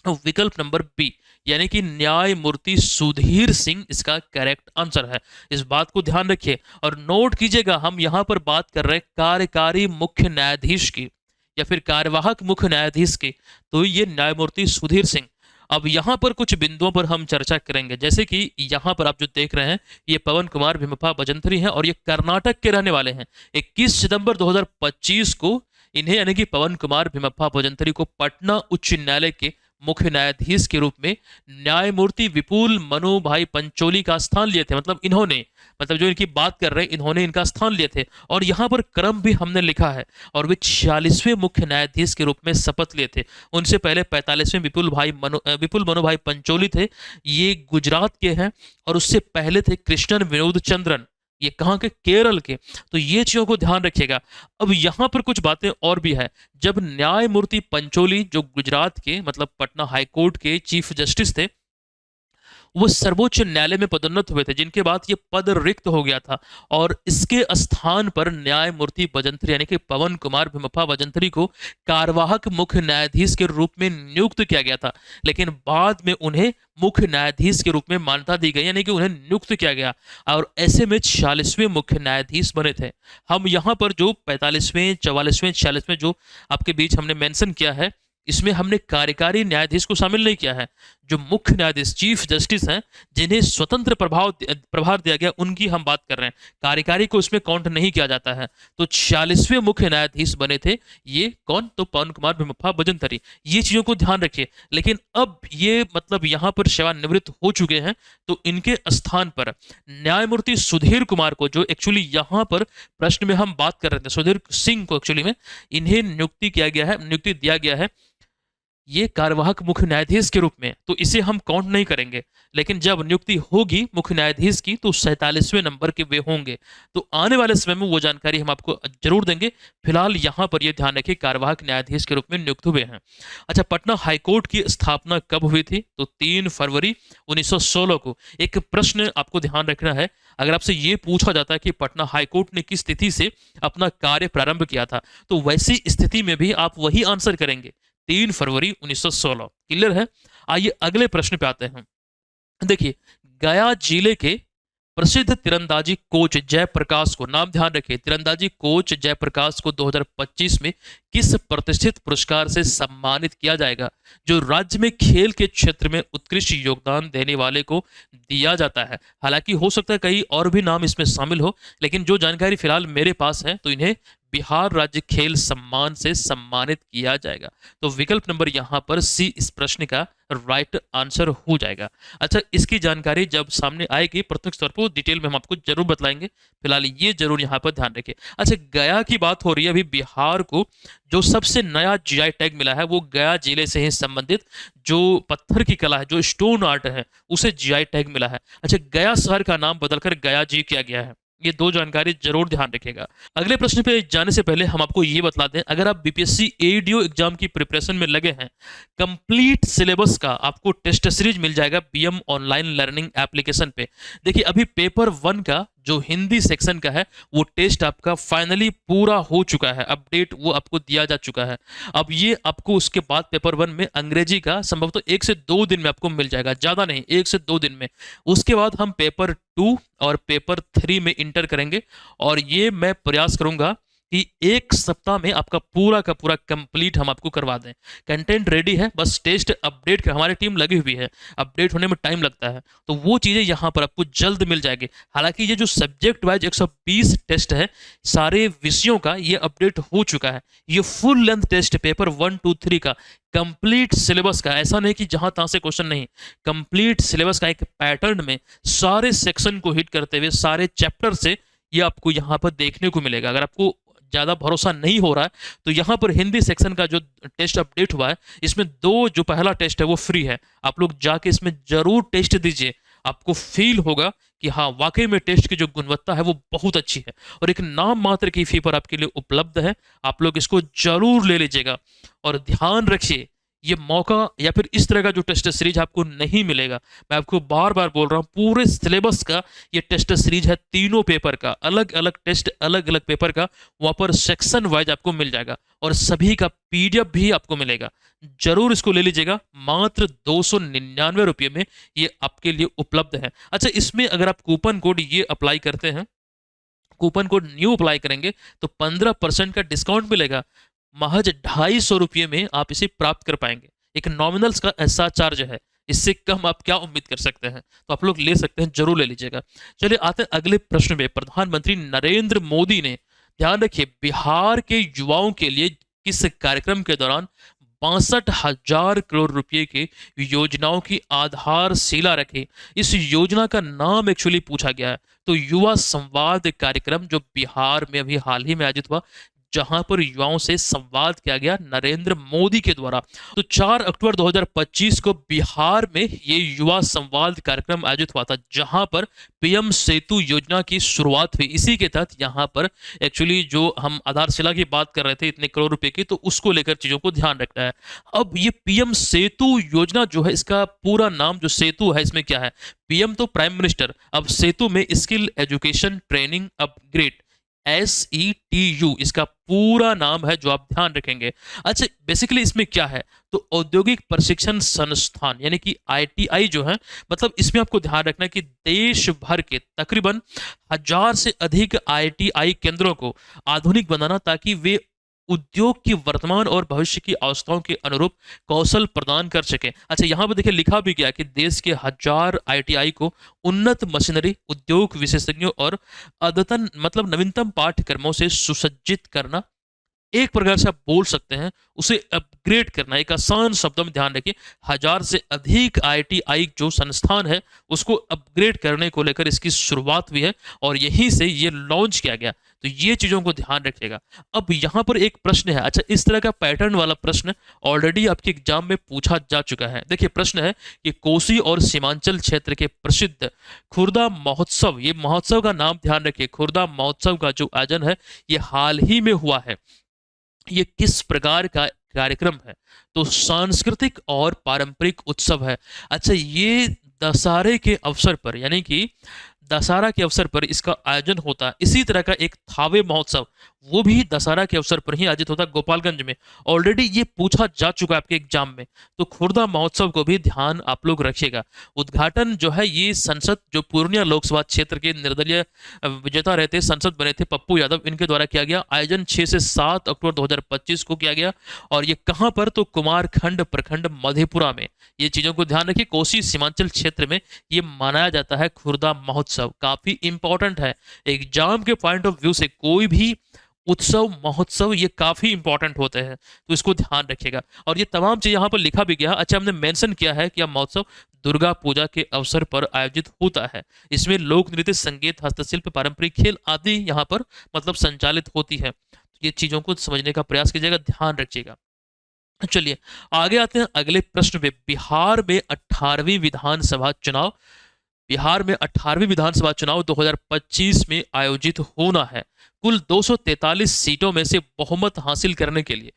विकल्प नंबर बी, यानी कि न्यायमूर्ति सुधीर सिंह इसका करेक्ट आंसर है। इस बात को ध्यान रखिए और नोट कीजिएगा, हम यहां पर बात कर रहे हैं कार्यकारी मुख्य न्यायाधीश की या फिर कार्यवाहक मुख्य न्यायाधीश की, तो ये न्यायमूर्ति सुधीर सिंह। अब यहाँ पर कुछ बिंदुओं पर हम चर्चा करेंगे, जैसे कि यहाँ पर आप जो देख रहे हैं ये पवन कुमार भीमप्पा भजंथरी हैं और ये कर्नाटक के रहने वाले हैं। 21 सितंबर 2025 को इन्हें यानी कि पवन कुमार भीमप्पा भजंथरी को पटना उच्च न्यायालय के मुख्य न्यायाधीश के रूप में न्यायमूर्ति विपुल मनु भाई पंचोली का स्थान लिए थे। मतलब इन्होंने, मतलब जो इनकी बात कर रहे हैं, इन्होंने इनका स्थान लिए थे। और यहाँ पर क्रम भी हमने लिखा है, और वे 46वें मुख्य न्यायाधीश के रूप में शपथ लिए थे। उनसे पहले 45वें विपुल मनु भाई पंचोली थे, ये गुजरात के हैं। और उससे पहले थे कृष्णन विनोद चंद्रन, ये कहाँ के, केरल के। तो ये चीजों को ध्यान रखिएगा। अब यहाँ पर कुछ बातें और भी है। जब न्यायमूर्ति पंचोली, जो गुजरात के मतलब पटना हाई कोर्ट के चीफ जस्टिस थे, वो सर्वोच्च न्यायालय में पदोन्नत हुए थे, जिनके बाद ये पद रिक्त हो गया था। और इसके स्थान पर न्यायमूर्ति भजंत्री यानी कि पवन कुमार भिमप्पा भजंत्री को कार्यवाहक मुख्य न्यायाधीश के रूप में नियुक्त किया गया था। लेकिन बाद में उन्हें मुख्य न्यायाधीश के रूप में मान्यता दी गई, यानी कि उन्हें नियुक्त किया गया। और ऐसे में 46वें मुख्य न्यायाधीश बने थे। हम यहाँ पर जो 45वें, 44वें, 46वें जो आपके बीच हमने मेंशन किया है, इसमें हमने कार्यकारी न्यायाधीश को शामिल नहीं किया है। जो मुख्य न्यायाधीश चीफ जस्टिस हैं, जिन्हें स्वतंत्र प्रभार दिया गया, उनकी हम बात कर रहे हैं। कार्यकारी को इसमें काउंट नहीं किया जाता है। तो 46वें मुख्य न्यायाधीश बने थे ये कौन, तो पवन कुमार भिमप्पा भजंत्री। ये चीजों को ध्यान रखिए। लेकिन अब ये मतलब यहाँ पर सेवानिवृत्त हो चुके हैं, तो इनके स्थान पर न्यायमूर्ति सुधीर कुमार को, जो एक्चुअली यहाँ पर प्रश्न में हम बात कर रहे थे, सुधीर सिंह को एक्चुअली में इन्हें नियुक्ति दिया गया है ये कार्यवाहक मुख्य न्यायाधीश के रूप में। तो इसे हम काउंट नहीं करेंगे। लेकिन जब नियुक्ति होगी मुख्य न्यायाधीश की, तो 47वें नंबर के वे होंगे। तो आने वाले समय में वो जानकारी हम आपको जरूर देंगे। फिलहाल यहाँ पर ये ध्यान रखिए, कार्यवाहक न्यायाधीश के रूप में नियुक्त हुए हैं। अच्छा, पटना हाईकोर्ट की स्थापना कब हुई थी, तो 3 फरवरी 1916 को। एक प्रश्न आपको ध्यान रखना है, अगर आपसे ये पूछा जाता है कि पटना हाईकोर्ट ने किस तिथि से अपना कार्य प्रारंभ किया था, तो वैसी स्थिति में भी आप वही आंसर करेंगे, 3 फरवरी 1916। क्लियर है। आइए अगले प्रश्न पे आते हैं। देखिए, गया जिले के प्रसिद्ध तीरंदाजी कोच जयप्रकाश को, नाम ध्यान रखिए, तीरंदाजी कोच जयप्रकाश को 2025 में किस प्रतिष्ठित पुरस्कार से सम्मानित किया जाएगा, जो राज्य में खेल के क्षेत्र में उत्कृष्ट योगदान देने वाले को दिया जाता है। हालांकि हो सकता है कई और भी नाम इसमें शामिल हो, लेकिन जो जानकारी फिलहाल मेरे पास है, तो इन्हें बिहार राज्य खेल सम्मान से सम्मानित किया जाएगा। तो विकल्प नंबर यहां पर सी इस प्रश्न का राइट आंसर हो जाएगा। अच्छा, इसकी जानकारी जब सामने आएगी प्रत्यक्ष तौर पर डिटेल में हम आपको जरूर बतलाएंगे। फिलहाल ये जरूर यहां पर ध्यान रखिए। अच्छा, गया की बात हो रही है। अभी बिहार को जो सबसे नया जीआई टैग मिला है, वो गया जिले से ही संबंधित जो पत्थर की कला है, जो स्टोन आर्ट है, उसे जीआई टैग मिला है। अच्छा, गया शहर का नाम बदलकर गया जी किया गया है। ये दो जानकारी जरूर ध्यान रखिएगा। अगले प्रश्न पे जाने से पहले हम आपको ये बता दें, अगर आप बीपीएससी एडीओ एग्जाम की प्रिपरेशन में लगे हैं, कंप्लीट सिलेबस का आपको टेस्ट सीरीज मिल जाएगा बीएम ऑनलाइन लर्निंग एप्लीकेशन पे। देखिए, अभी पेपर 1 का जो हिंदी सेक्शन का है, वो टेस्ट आपका फाइनली पूरा हो चुका है, अपडेट वो आपको दिया जा चुका है। अब ये आपको उसके बाद पेपर 1 में अंग्रेजी का संभवतः 1 से 2 दिन में आपको मिल जाएगा, ज्यादा नहीं, 1 से 2 दिन में। उसके बाद हम पेपर 2 और पेपर 3 में इंटर करेंगे, और ये मैं प्रयास करूंगा कि 1 सप्ताह में आपका पूरा का पूरा कंप्लीट हम आपको करवा दें। कंटेंट रेडी है, बस टेस्ट अपडेट कर हमारी टीम लगी हुई है। अपडेट होने में टाइम लगता है, तो वो चीज़ें यहाँ पर आपको जल्द मिल जाएगी। हालांकि ये जो सब्जेक्ट वाइज 120 टेस्ट है, सारे विषयों का ये अपडेट हो चुका है। ये फुल लेंथ टेस्ट पेपर 1, 2, 3 का कंप्लीट सिलेबस का, ऐसा नहीं कि जहां तहां से क्वेश्चन नहीं, कंप्लीट सिलेबस का एक पैटर्न में सारे सेक्शन को हिट करते हुए सारे चैप्टर से ये आपको यहाँ पर देखने को मिलेगा। अगर आपको ज़्यादा भरोसा नहीं हो रहा है, तो यहाँ पर हिंदी सेक्शन का जो टेस्ट अपडेट हुआ है, इसमें 2 जो पहला टेस्ट है वो फ्री है। आप लोग जाके इसमें जरूर टेस्ट दीजिए, आपको फील होगा कि हाँ, वाकई में टेस्ट की जो गुणवत्ता है वो बहुत अच्छी है, और एक नाम मात्र की फी पर आपके लिए उपलब्ध है। आप लोग इसको जरूर ले लीजिएगा। और ध्यान रखिए, ये मौका या फिर इस तरह का जो टेस्ट सीरीज आपको नहीं मिलेगा। मैं आपको बार बार बोल रहा हूँ, पूरे सिलेबस का ये टेस्ट सीरीज है, तीनों पेपर का, अलग अलग टेस्ट, अलग अलग पेपर का, वहाँ पर सेक्शन वाइज आपको मिल जाएगा, और सभी का पीडीएफ भी आपको मिलेगा। जरूर इसको ले लीजिएगा, मात्र 299 रुपये में ये आपके लिए उपलब्ध है। अच्छा, इसमें अगर आप कूपन कोड ये अप्लाई करते हैं, कूपन कोड न्यू अप्लाई करेंगे, तो 15% का डिस्काउंट मिलेगा। महज 250 रुपये में आप इसे प्राप्त कर पाएंगे। एक नॉमिनल्स का ऐसा चार्ज है, इससे कम आप क्या उम्मीद कर सकते हैं। तो आप लोग ले सकते हैं, जरूर ले लीजिएगा। चलिए आते हैं अगले प्रश्न में। प्रधानमंत्री नरेंद्र मोदी ने, ध्यान रखिए, बिहार के युवाओं के लिए किस कार्यक्रम के दौरान 62,000 करोड़ रुपए के योजनाओं की आधारशिला रखी। इस योजना का नाम एक्चुअली पूछा गया है, तो युवा संवाद कार्यक्रम जो बिहार में अभी हाल ही में आयोजित हुआ, जहां पर युवाओं से संवाद किया गया नरेंद्र मोदी के द्वारा। तो 4 अक्टूबर 2025 को बिहार में ये युवा संवाद कार्यक्रम आयोजित हुआ था, जहां पर पीएम सेतु योजना की शुरुआत हुई। इसी के तहत यहाँ पर एक्चुअली जो हम आधारशिला की बात कर रहे थे इतने करोड़ रुपए की, तो उसको लेकर चीजों को ध्यान रखना है। अब ये पीएम सेतु योजना जो है, इसका पूरा नाम जो सेतु है इसमें क्या है, पीएम तो प्राइम मिनिस्टर, अब सेतु में skill education training upgrade, SETU इसका पूरा नाम है, जो आप ध्यान रखेंगे। अच्छा, बेसिकली इसमें क्या है, तो औद्योगिक प्रशिक्षण संस्थान यानी कि ITI जो है, मतलब इसमें आपको ध्यान रखना है कि देश भर के तकरीबन 1,000 से अधिक ITI केंद्रों को आधुनिक बनाना, ताकि वे उद्योग की वर्तमान और भविष्य की आवश्यकताओं के अनुरूप कौशल प्रदान कर सके। अच्छा, यहाँ पर देखिए लिखा भी गया कि देश के 1,000 ITI को उन्नत मशीनरी, उद्योग विशेषज्ञों और अद्यतन मतलब नवीनतम पाठ्यक्रमों से सुसज्जित करना, एक प्रकार से आप बोल सकते हैं उसे अपग्रेड करना। एक आसान शब्दों में ध्यान रखिए, 1,000 से अधिक ITI जो संस्थान है उसको अपग्रेड करने को लेकर इसकी शुरुआत हुई है, और यहीं से ये लॉन्च किया गया। तो ये चीजों को ध्यान रखिएगा। अब यहाँ पर एक प्रश्न है, अच्छा इस तरह का पैटर्न वाला प्रश्न ऑलरेडी आपके एग्जाम में पूछा जा चुका है। देखिए प्रश्न है कि कोसी और सीमांचल क्षेत्र के प्रसिद्ध खुर्दा महोत्सव, ये महोत्सव का नाम ध्यान रखिए, खुर्दा महोत्सव का जो आयोजन है ये हाल ही में हुआ है, ये किस प्रकार का कार्यक्रम है, तो सांस्कृतिक और पारंपरिक उत्सव है। अच्छा, ये दशहरे के अवसर पर यानी कि दशहरा के अवसर पर इसका आयोजन होता है। इसी तरह का एक थावे महोत्सव, वो भी दशहरा के अवसर पर ही आयोजित होता है गोपालगंज में। ऑलरेडी ये पूछा जा चुका है आपके एग्जाम में, तो खुर्दा महोत्सव को भी ध्यान आप लोग रखिएगा। उद्घाटन जो है ये संसद, जो पूर्णिया लोकसभा क्षेत्र के निर्दलीय विजेता रहते संसद बने थे पप्पू यादव, इनके द्वारा किया गया। आयोजन 6 से 7 अक्टूबर 2025 को किया गया, और ये कहाँ पर, तो कुमारखंड प्रखंड मधेपुरा में। ये चीजों को ध्यान रखिए, कोसी सीमांचल क्षेत्र में ये मनाया जाता है खुर्दा महोत्सव। काफी इंपॉर्टेंट है एग्जाम के पॉइंट ऑफ व्यू से, कोई भी उत्सव महोत्सव ये काफी इंपॉर्टेंट होते हैं, तो इसको ध्यान रखिएगा। और ये तमाम चीज यहाँ पर लिखा भी गया। अच्छा, हमने मेंशन किया है कि यह महोत्सव दुर्गा पूजा के अवसर पर आयोजित होता है। इसमें लोक नृत्य, संगीत, हस्तशिल्प, पारंपरिक खेल आदि यहाँ पर मतलब संचालित होती है। तो ये चीजों को समझने का प्रयास कीजिएगा, ध्यान रखिएगा। चलिए आगे आते हैं अगले प्रश्न पे। बिहार में 18वीं विधानसभा चुनाव, बिहार में 18वीं विधानसभा चुनाव 2025 में आयोजित होना है। कुल 243 सीटों में से बहुमत हासिल करने के लिए,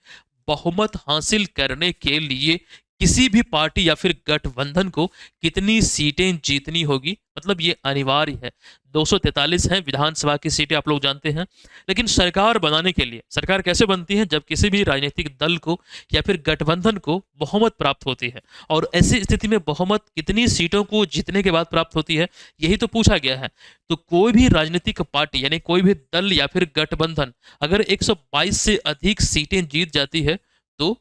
बहुमत हासिल करने के लिए किसी भी पार्टी या फिर गठबंधन को कितनी सीटें जीतनी होगी, मतलब ये अनिवार्य है। 243 हैं विधानसभा की सीटें, आप लोग जानते हैं। लेकिन सरकार बनाने के लिए, सरकार कैसे बनती है, जब किसी भी राजनीतिक दल को या फिर गठबंधन को बहुमत प्राप्त होती है। और ऐसी स्थिति में बहुमत कितनी सीटों को जीतने के बाद प्राप्त होती है, यही तो पूछा गया है। तो कोई भी राजनीतिक पार्टी यानी कोई भी दल या फिर गठबंधन अगर 122 से अधिक सीटें जीत जाती है तो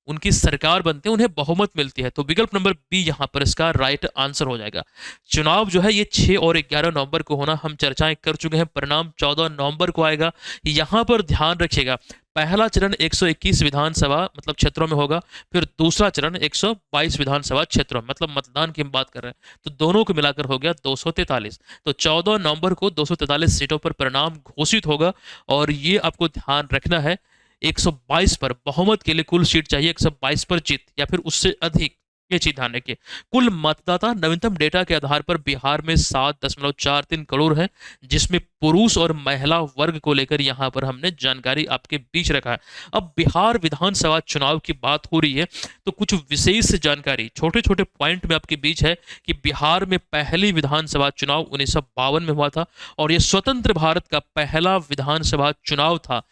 उनकी सरकार बनते हैं, उन्हें बहुमत मिलती है। तो विकल्प नंबर बी यहाँ पर इसका राइट आंसर हो जाएगा। चुनाव जो है ये 6 और 11 नवंबर को होना, हम चर्चाएं कर चुके हैं। परिणाम 14 नवंबर को आएगा। यहाँ पर ध्यान रखिएगा, पहला चरण 121 विधानसभा मतलब क्षेत्रों में होगा, फिर दूसरा चरण 122 विधानसभा क्षेत्रों मतलब मतदान की हम बात कर रहे हैं, तो दोनों को मिलाकर हो गया 243। तो 14 नवंबर को 243 सीटों पर परिणाम घोषित होगा, और ये आपको ध्यान रखना है 122 पर बहुमत के लिए कुल सीट चाहिए 122 पर जीत या फिर उससे अधिक, ये चीज ध्यान रखिए। कुल मतदाता नवीनतम डेटा के आधार पर बिहार में 7.43 करोड़ है, जिसमें पुरुष और महिला वर्ग को लेकर यहाँ पर हमने जानकारी आपके बीच रखा है। अब बिहार विधानसभा चुनाव की बात हो रही है, तो कुछ विशेष जानकारी छोटे छोटे पॉइंट में आपके बीच है कि बिहार में पहली विधानसभा चुनाव 1952 में हुआ था, और यह स्वतंत्र भारत का पहला विधानसभा चुनाव था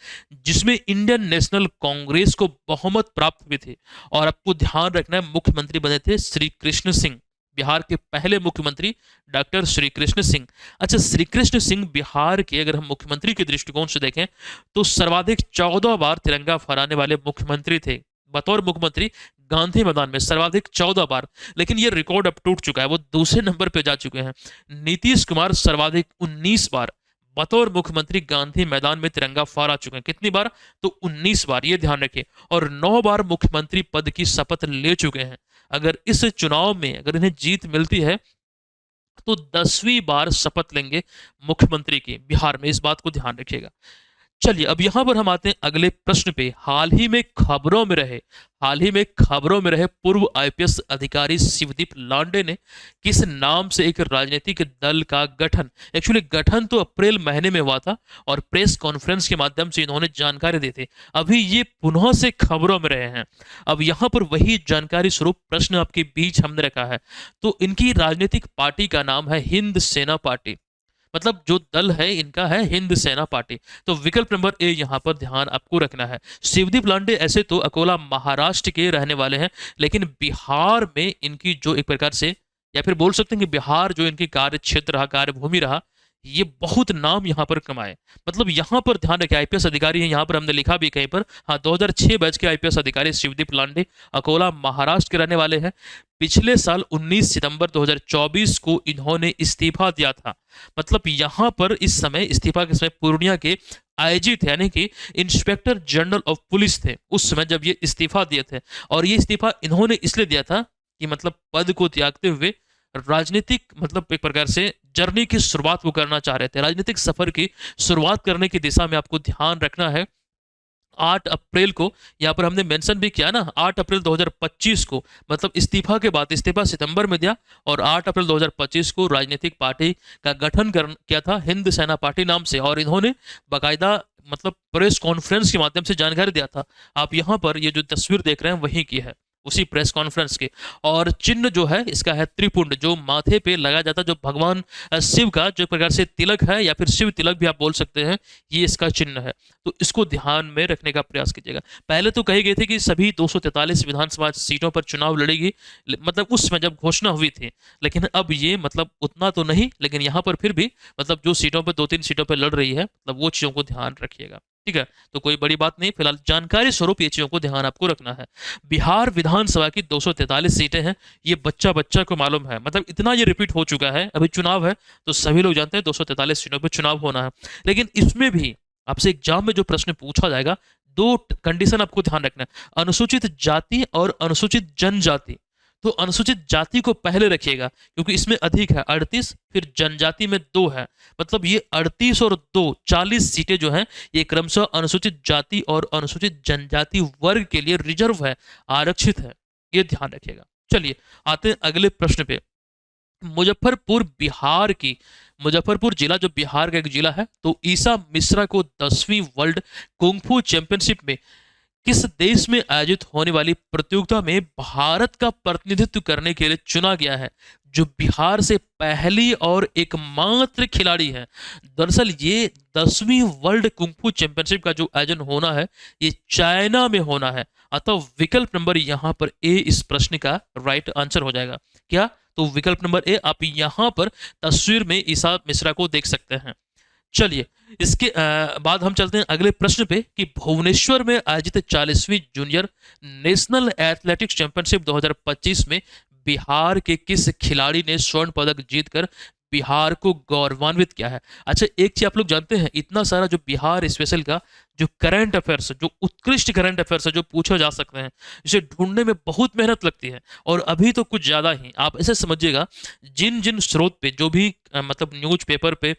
जिसमें इंडियन नेशनल कांग्रेस को बहुमत प्राप्त हुई थी। और आपको ध्यान रखना है मुख्यमंत्री बने थे श्री कृष्ण सिंह, बिहार के पहले मुख्यमंत्री डॉक्टर श्री कृष्ण सिंह। अच्छा, श्री कृष्ण सिंह बिहार के अगर हम मुख्यमंत्री के दृष्टिकोण से देखें तो सर्वाधिक 14 बार तिरंगा फहराने वाले मुख्यमंत्री थे। बतौर मुख्यमंत्री गांधी मैदान में सर्वाधिक 14 बार, लेकिन यह रिकॉर्ड अब टूट चुका है, वो दूसरे नंबर पे जा चुके हैं। नीतीश कुमार सर्वाधिक 19 बार, बतौर मुख्यमंत्री गांधी मैदान में तिरंगा फहरा चुके हैं। कितनी बार? तो 19 बार, ये ध्यान रखिए। और 9 बार मुख्यमंत्री पद की शपथ ले चुके हैं। अगर इस चुनाव में अगर इन्हें जीत मिलती है तो 10वीं बार शपथ लेंगे मुख्यमंत्री की बिहार में, इस बात को ध्यान रखिएगा। चलिए अब यहां पर हम आते हैं अगले प्रश्न पे। हाल ही में खबरों में रहे पूर्व आईपीएस अधिकारी शिवदीप लांडे ने किस नाम से एक राजनीतिक दल का गठन, एक्चुअली गठन तो अप्रैल महीने में हुआ था और प्रेस कॉन्फ्रेंस के माध्यम से इन्होंने जानकारी दी थी। अभी ये पुनः से खबरों में रहे हैं। अब यहां पर वही जानकारी स्वरूप प्रश्न आपके बीच हमने रखा है। तो इनकी राजनीतिक पार्टी का नाम है हिंद सेना पार्टी, मतलब जो दल है इनका है हिंद सेना पार्टी। तो विकल्प नंबर ए यहां पर ध्यान आपको रखना है। शिवदीप लांडे ऐसे तो अकोला महाराष्ट्र के रहने वाले हैं, लेकिन बिहार में इनकी जो एक प्रकार से, या फिर बोल सकते हैं कि बिहार जो इनकी कार्य क्षेत्र रहा, कार्यभूमि रहा, ये बहुत नाम यहां पर कमाए। मतलब यहां पर ध्यान रखें, आईपीएस अधिकारी हैं, यहां पर हमने लिखा भी कहीं पर, हाँ 2006 बैच के आईपीएस अधिकारी शिवदीप लांडे अकोला महाराष्ट्र के रहने वाले हैं। पिछले साल 19 सितंबर 2024 को इन्होंने इस्तीफा दिया था। मतलब यहां पर इस समय इस्तीफा के समय पूर्णिया के आईजी थे, यानी कि इंस्पेक्टर जनरल ऑफ पुलिस थे उस समय जब ये इस्तीफा दिए थे। और ये इस्तीफा इन्होंने इसलिए दिया था कि मतलब पद को त्यागते हुए राजनीतिक, मतलब एक प्रकार से जर्नी की शुरुआत वो करना चाह रहे थे, राजनीतिक सफर की शुरुआत करने की दिशा में आपको ध्यान रखना है। 8 अप्रैल को यहाँ पर हमने मेंशन भी किया ना, 8 अप्रैल 2025 को, मतलब इस्तीफा के बाद, इस्तीफा सितंबर में दिया और 8 अप्रैल 2025 को राजनीतिक पार्टी का गठन किया था हिंद सेना पार्टी नाम से। और इन्होंने बाकायदा मतलब प्रेस कॉन्फ्रेंस के माध्यम से जानकारी दिया था। आप यहाँ पर ये जो तस्वीर देख रहे हैं वही की है, उसी प्रेस कॉन्फ्रेंस के। और चिन्ह जो है इसका है त्रिपुंड, जो माथे पे लगाया जाता है, जो भगवान शिव का जो एक प्रकार से तिलक है, या फिर शिव तिलक भी आप बोल सकते हैं, ये इसका चिन्ह है। तो इसको ध्यान में रखने का प्रयास कीजिएगा। पहले तो कही गई थी कि सभी 243 विधानसभा सीटों पर चुनाव लड़ेगी, मतलब उस समय जब घोषणा हुई थी। लेकिन अब ये मतलब उतना तो नहीं, लेकिन यहाँ पर फिर भी मतलब जो सीटों पर 2-3 सीटों पर लड़ रही है, मतलब वो चीज़ों को ध्यान रखिएगा। ठीक है, तो कोई बड़ी बात नहीं, फिलहाल जानकारी स्वरूप ये चीजों को ध्यान आपको रखना है। बिहार विधानसभा की 243 सीटें हैं, ये बच्चा बच्चा को मालूम है, मतलब इतना ये रिपीट हो चुका है। अभी चुनाव है तो सभी लोग जानते हैं 243 सीटों पर चुनाव होना है। लेकिन इसमें भी आपसे एग्जाम में जो प्रश्न पूछा जाएगा, दो कंडीशन आपको ध्यान रखना है, अनुसूचित जाति और अनुसूचित जनजाति। तो अनुसूचित जाति को पहले रखिएगा क्योंकि इसमें अधिक है 38, फिर जनजाति में 2 है। मतलब ये 38 और 2 40 सीटें जो हैं ये क्रमशः अनुसूचित जाति और अनुसूचित जनजाति वर्ग के लिए रिजर्व है, आरक्षित है, ये ध्यान रखिएगा। चलिए आते हैं अगले प्रश्न पे। मुजफ्फरपुर जिला जो बिहार का एक जिला है, तो ईसा मिश्रा को 10वीं वर्ल्ड कुंफू चैंपियनशिप में किस देश में आयोजित होने वाली प्रतियोगिता में भारत का प्रतिनिधित्व करने के लिए चुना गया है, जो बिहार से पहली और एकमात्र खिलाड़ी है। दरअसल ये 10वीं वर्ल्ड कुंफू चैंपियनशिप का जो आयोजन होना है ये चाइना में होना है। अतः विकल्प नंबर यहाँ पर ए इस प्रश्न का राइट आंसर हो जाएगा। क्या? तो विकल्प नंबर ए, आप यहाँ पर तस्वीर में ईसा मिश्रा को देख सकते हैं। चलिए इसके बाद हम चलते हैं अगले प्रश्न पे कि भुवनेश्वर में आयोजित 40वीं जूनियर नेशनल एथलेटिक्स चैंपियनशिप 2025 में बिहार के किस खिलाड़ी ने स्वर्ण पदक जीतकर बिहार को गौरवान्वित किया है। अच्छा एक चीज आप लोग जानते हैं, इतना सारा जो बिहार स्पेशल का जो करंट अफेयर्स, जो उत्कृष्ट करंट अफेयर्स है, जो पूछे जा सकते हैं, इसे ढूंढने में बहुत मेहनत लगती है। और अभी तो कुछ ज़्यादा ही आप ऐसे समझिएगा, जिन जिन स्रोत पे जो भी मतलब न्यूज पेपर पे,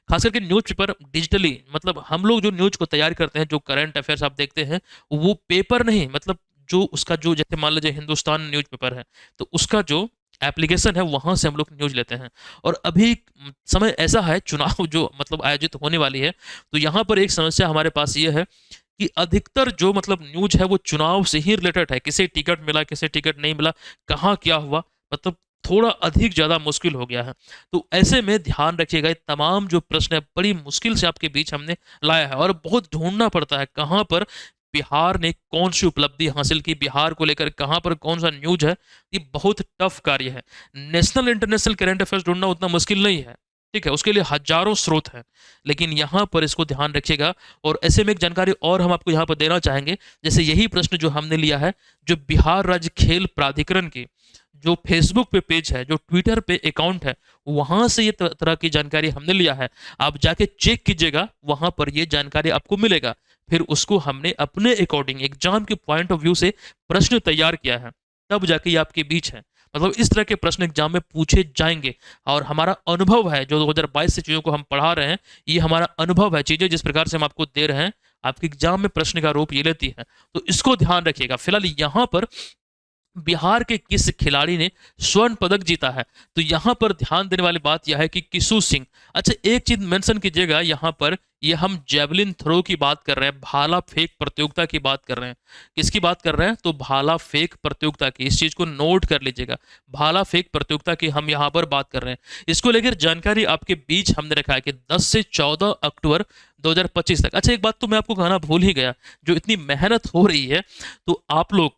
खास करके न्यूज पेपर डिजिटली, मतलब हम लोग जो न्यूज को तैयार करते हैं, जो करंट अफेयर्स आप देखते हैं, वो पेपर नहीं, मतलब जो उसका जो, जैसे मान लीजिए हिंदुस्तान न्यूज पेपर है, तो उसका जो एप्लीकेशन है वहां से हम लोग न्यूज लेते हैं। और अभी समय ऐसा है, चुनाव जो मतलब आयोजित होने वाली है, तो यहाँ पर एक समस्या हमारे पास ये है कि अधिकतर जो मतलब न्यूज है वो चुनाव से ही रिलेटेड है। किसे टिकट मिला, किसे टिकट नहीं मिला, कहाँ क्या हुआ, मतलब थोड़ा अधिक ज़्यादा मुश्किल हो गया है। तो ऐसे में ध्यान रखिएगा, ये तमाम जो प्रश्न है बड़ी मुश्किल से आपके बीच हमने लाया है और बहुत ढूंढना पड़ता है कहाँ पर बिहार ने कौन सी उपलब्धि हासिल की, बिहार को लेकर कहाँ पर कौन सा न्यूज है। ये बहुत टफ कार्य है। नेशनल इंटरनेशनल करंट अफेयर्स ढूंढना उतना मुश्किल नहीं है, ठीक है, उसके लिए हजारों स्रोत हैं, लेकिन यहाँ पर इसको ध्यान रखिएगा। और ऐसे में एक जानकारी और हम आपको यहाँ पर देना चाहेंगे, जैसे यही प्रश्न जो हमने लिया है, जो बिहार राज्य खेल प्राधिकरण की जो फेसबुक पे पेज है, जो ट्विटर पे अकाउंट है, वहां से ये तरह की जानकारी हमने लिया है। आप जाके चेक कीजिएगा, वहां पर ये जानकारी आपको मिलेगा। फिर उसको हमने अपने अकॉर्डिंग एग्जाम के पॉइंट ऑफ व्यू से प्रश्न तैयार किया है, तब जाके ये आपके बीच है। मतलब इस तरह के प्रश्न एग्जाम में पूछे जाएंगे, और हमारा अनुभव है जो 2022 से चीज़ों को हम पढ़ा रहे हैं, ये हमारा अनुभव है। चीज़ें जिस प्रकार से हम आपको दे रहे हैं, आपके एग्जाम में प्रश्न का रूप ये लेती है, तो इसको ध्यान रखिएगा। फिलहाल यहाँ पर बिहार के किस खिलाड़ी ने स्वर्ण पदक जीता है, तो यहां पर ध्यान देने वाली बात यह है कि किशु सिंह। अच्छा, एक चीज मेंशन कीजिएगा यहां पर, ये हम जेवलिन थ्रो की बात कर रहे हैं, भाला फेंक प्रतियोगिता की बात कर रहे हैं। किसकी बात कर रहे हैं? तो भाला फेंक प्रतियोगिता की। इस चीज को नोट कर लीजिएगा, भाला फेंक प्रतियोगिता की हम यहाँ पर बात कर रहे हैं। इसको लेकर जानकारी आपके बीच हमने रखा है कि 10 से 14 अक्टूबर 2025 तक। अच्छा, एक बात तो मैं आपको कहना भूल ही गया, जो इतनी मेहनत हो रही है, तो आप लोग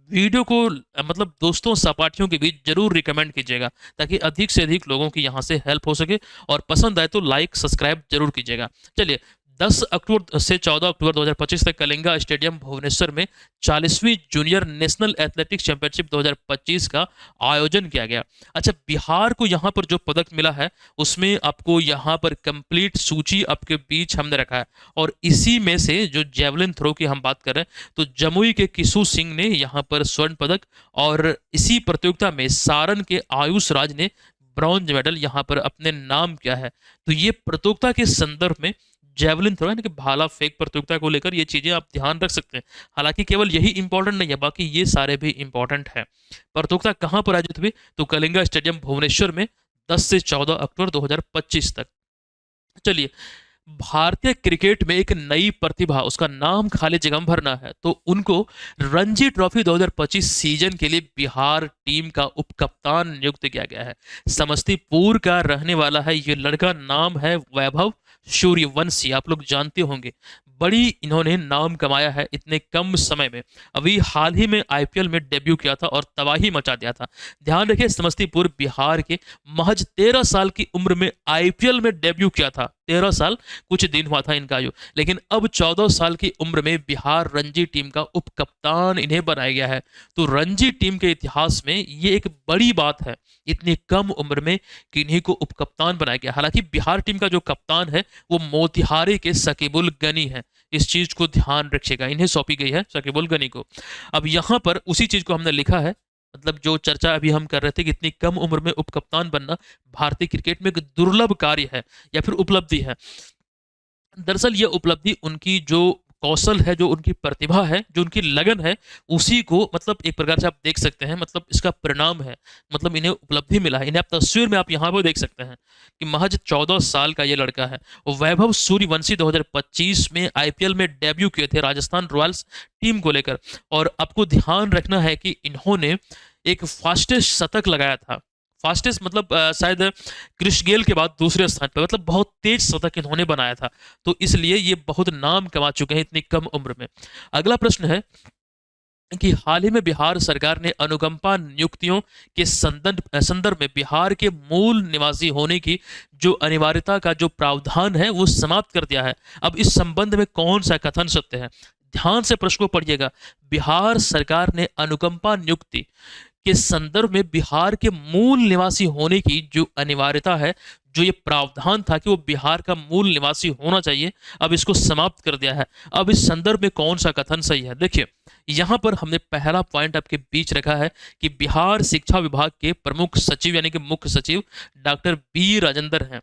वीडियो को मतलब दोस्तों सहपाठियों के बीच जरूर रिकमेंड कीजिएगा, ताकि अधिक से अधिक लोगों की यहाँ से हेल्प हो सके। और पसंद आए तो लाइक सब्सक्राइब जरूर कीजिएगा। चलिए, 10 अक्टूबर से 14 अक्टूबर 2025 तक कलिंगा स्टेडियम भुवनेश्वर में 40वीं जूनियर नेशनल एथलेटिक्स चैंपियनशिप 2025 का आयोजन किया गया। अच्छा, बिहार को यहाँ पर जो पदक मिला है, उसमें आपको यहाँ पर कंप्लीट सूची आपके बीच हमने रखा है। और इसी में से जो जेवलिन थ्रो की हम बात कर रहे हैं, तो जमुई के किशु सिंह ने यहाँ पर स्वर्ण पदक, और इसी प्रतियोगिता में सारण के आयुष राज ने ब्रॉन्ज मेडल यहाँ पर अपने नाम किया है। तो ये प्रतियोगिता के संदर्भ में जेवलिन थ्रो यानी कि भाला फेंक प्रतियोगिता को लेकर ये चीजें आप ध्यान रख सकते हैं। हालांकि केवल यही इंपॉर्टेंट नहीं है, बाकी ये सारे भी इंपॉर्टेंट है। प्रतियोगिता कहाँ पर आयोजित हुई? तो कलिंगा स्टेडियम भुवनेश्वर में 10 से 14 अक्टूबर 2025 तक। चलिए, भारतीय क्रिकेट में एक नई प्रतिभा, उसका नाम खाली जगह में भरना है, तो उनको रणजी ट्रॉफी 2025 सीजन के लिए बिहार टीम का उपकप्तान नियुक्त किया गया है। समस्तीपुर का रहने वाला है ये लड़का, नाम है वैभव सूर्यवंशी। आप लोग जानते होंगे, बड़ी इन्होंने नाम कमाया है इतने कम समय में। अभी हाल ही में आईपीएल में डेब्यू किया था और तबाही मचा दिया था। ध्यान रखिए, समस्तीपुर बिहार के महज 13 साल की उम्र में आईपीएल में डेब्यू किया था। 13 साल कुछ दिन हुआ था इनका आयु, लेकिन अब 14 साल की उम्र में बिहार रणजी टीम का उप कप्तान इन्हें बनाया गया है। तो रणजी टीम के इतिहास में ये एक बड़ी बात है, इतनी कम उम्र में कि इन्हीं को उप कप्तान बनाया गया। हालांकि बिहार टीम का जो कप्तान है वो मोतिहारी के शकीबुल गनी है। इस चीज को ध्यान रखिएगा, इन्हें सौंपी गई है शकीबुल गनी को। अब यहाँ पर उसी चीज को हमने लिखा है, मतलब जो चर्चा अभी हम कर रहे थे कि इतनी कम उम्र में उपकप्तान बनना भारतीय क्रिकेट में एक दुर्लभ कार्य है या फिर उपलब्धि है। दरअसल ये उपलब्धि उनकी जो कौशल है, जो उनकी प्रतिभा है, जो उनकी लगन है, उसी को मतलब एक प्रकार से आप देख सकते हैं, मतलब इसका परिणाम है। मतलब इन्हें उपलब्धि मिला है। इन्हें आप तस्वीर में आप यहाँ पर देख सकते हैं कि महज 14 साल का ये लड़का है। वैभव सूर्यवंशी 2025 में आईपीएल में डेब्यू किए थे राजस्थान रॉयल्स टीम को लेकर। और आपको ध्यान रखना है कि इन्होंने एक फास्टेस्ट शतक लगाया था। फास्टेस्ट मतलब शायद क्रिस गेल के बाद दूसरे स्थान पर, मतलब बहुत तेज शतक इन्होंने बनाया था। तो इसलिए ये बहुत नाम कमा चुके हैं इतनी कम उम्र में। अगला प्रश्न है कि हाल ही में बिहार सरकार ने अनुकंपा नियुक्तियों के संदर्भ में बिहार के मूल निवासी होने की जो अनिवार्यता का जो प्रावधान है वो समाप्त कर दिया है। अब इस संबंध में कौन सा कथन सत्य है? ध्यान से प्रश्न को पढ़िएगा। बिहार सरकार ने अनुकंपा नियुक्ति के संदर्भ में बिहार के मूल निवासी होने की जो अनिवार्यता है, जो ये प्रावधान था कि वो बिहार का मूल निवासी होना चाहिए, अब इसको समाप्त कर दिया है। अब इस संदर्भ में कौन सा कथन सही है? देखिए, यहां पर हमने पहला पॉइंट आपके बीच रखा है कि बिहार शिक्षा विभाग के प्रमुख सचिव यानी कि मुख्य सचिव डॉक्टर बी राजेंद्र हैं।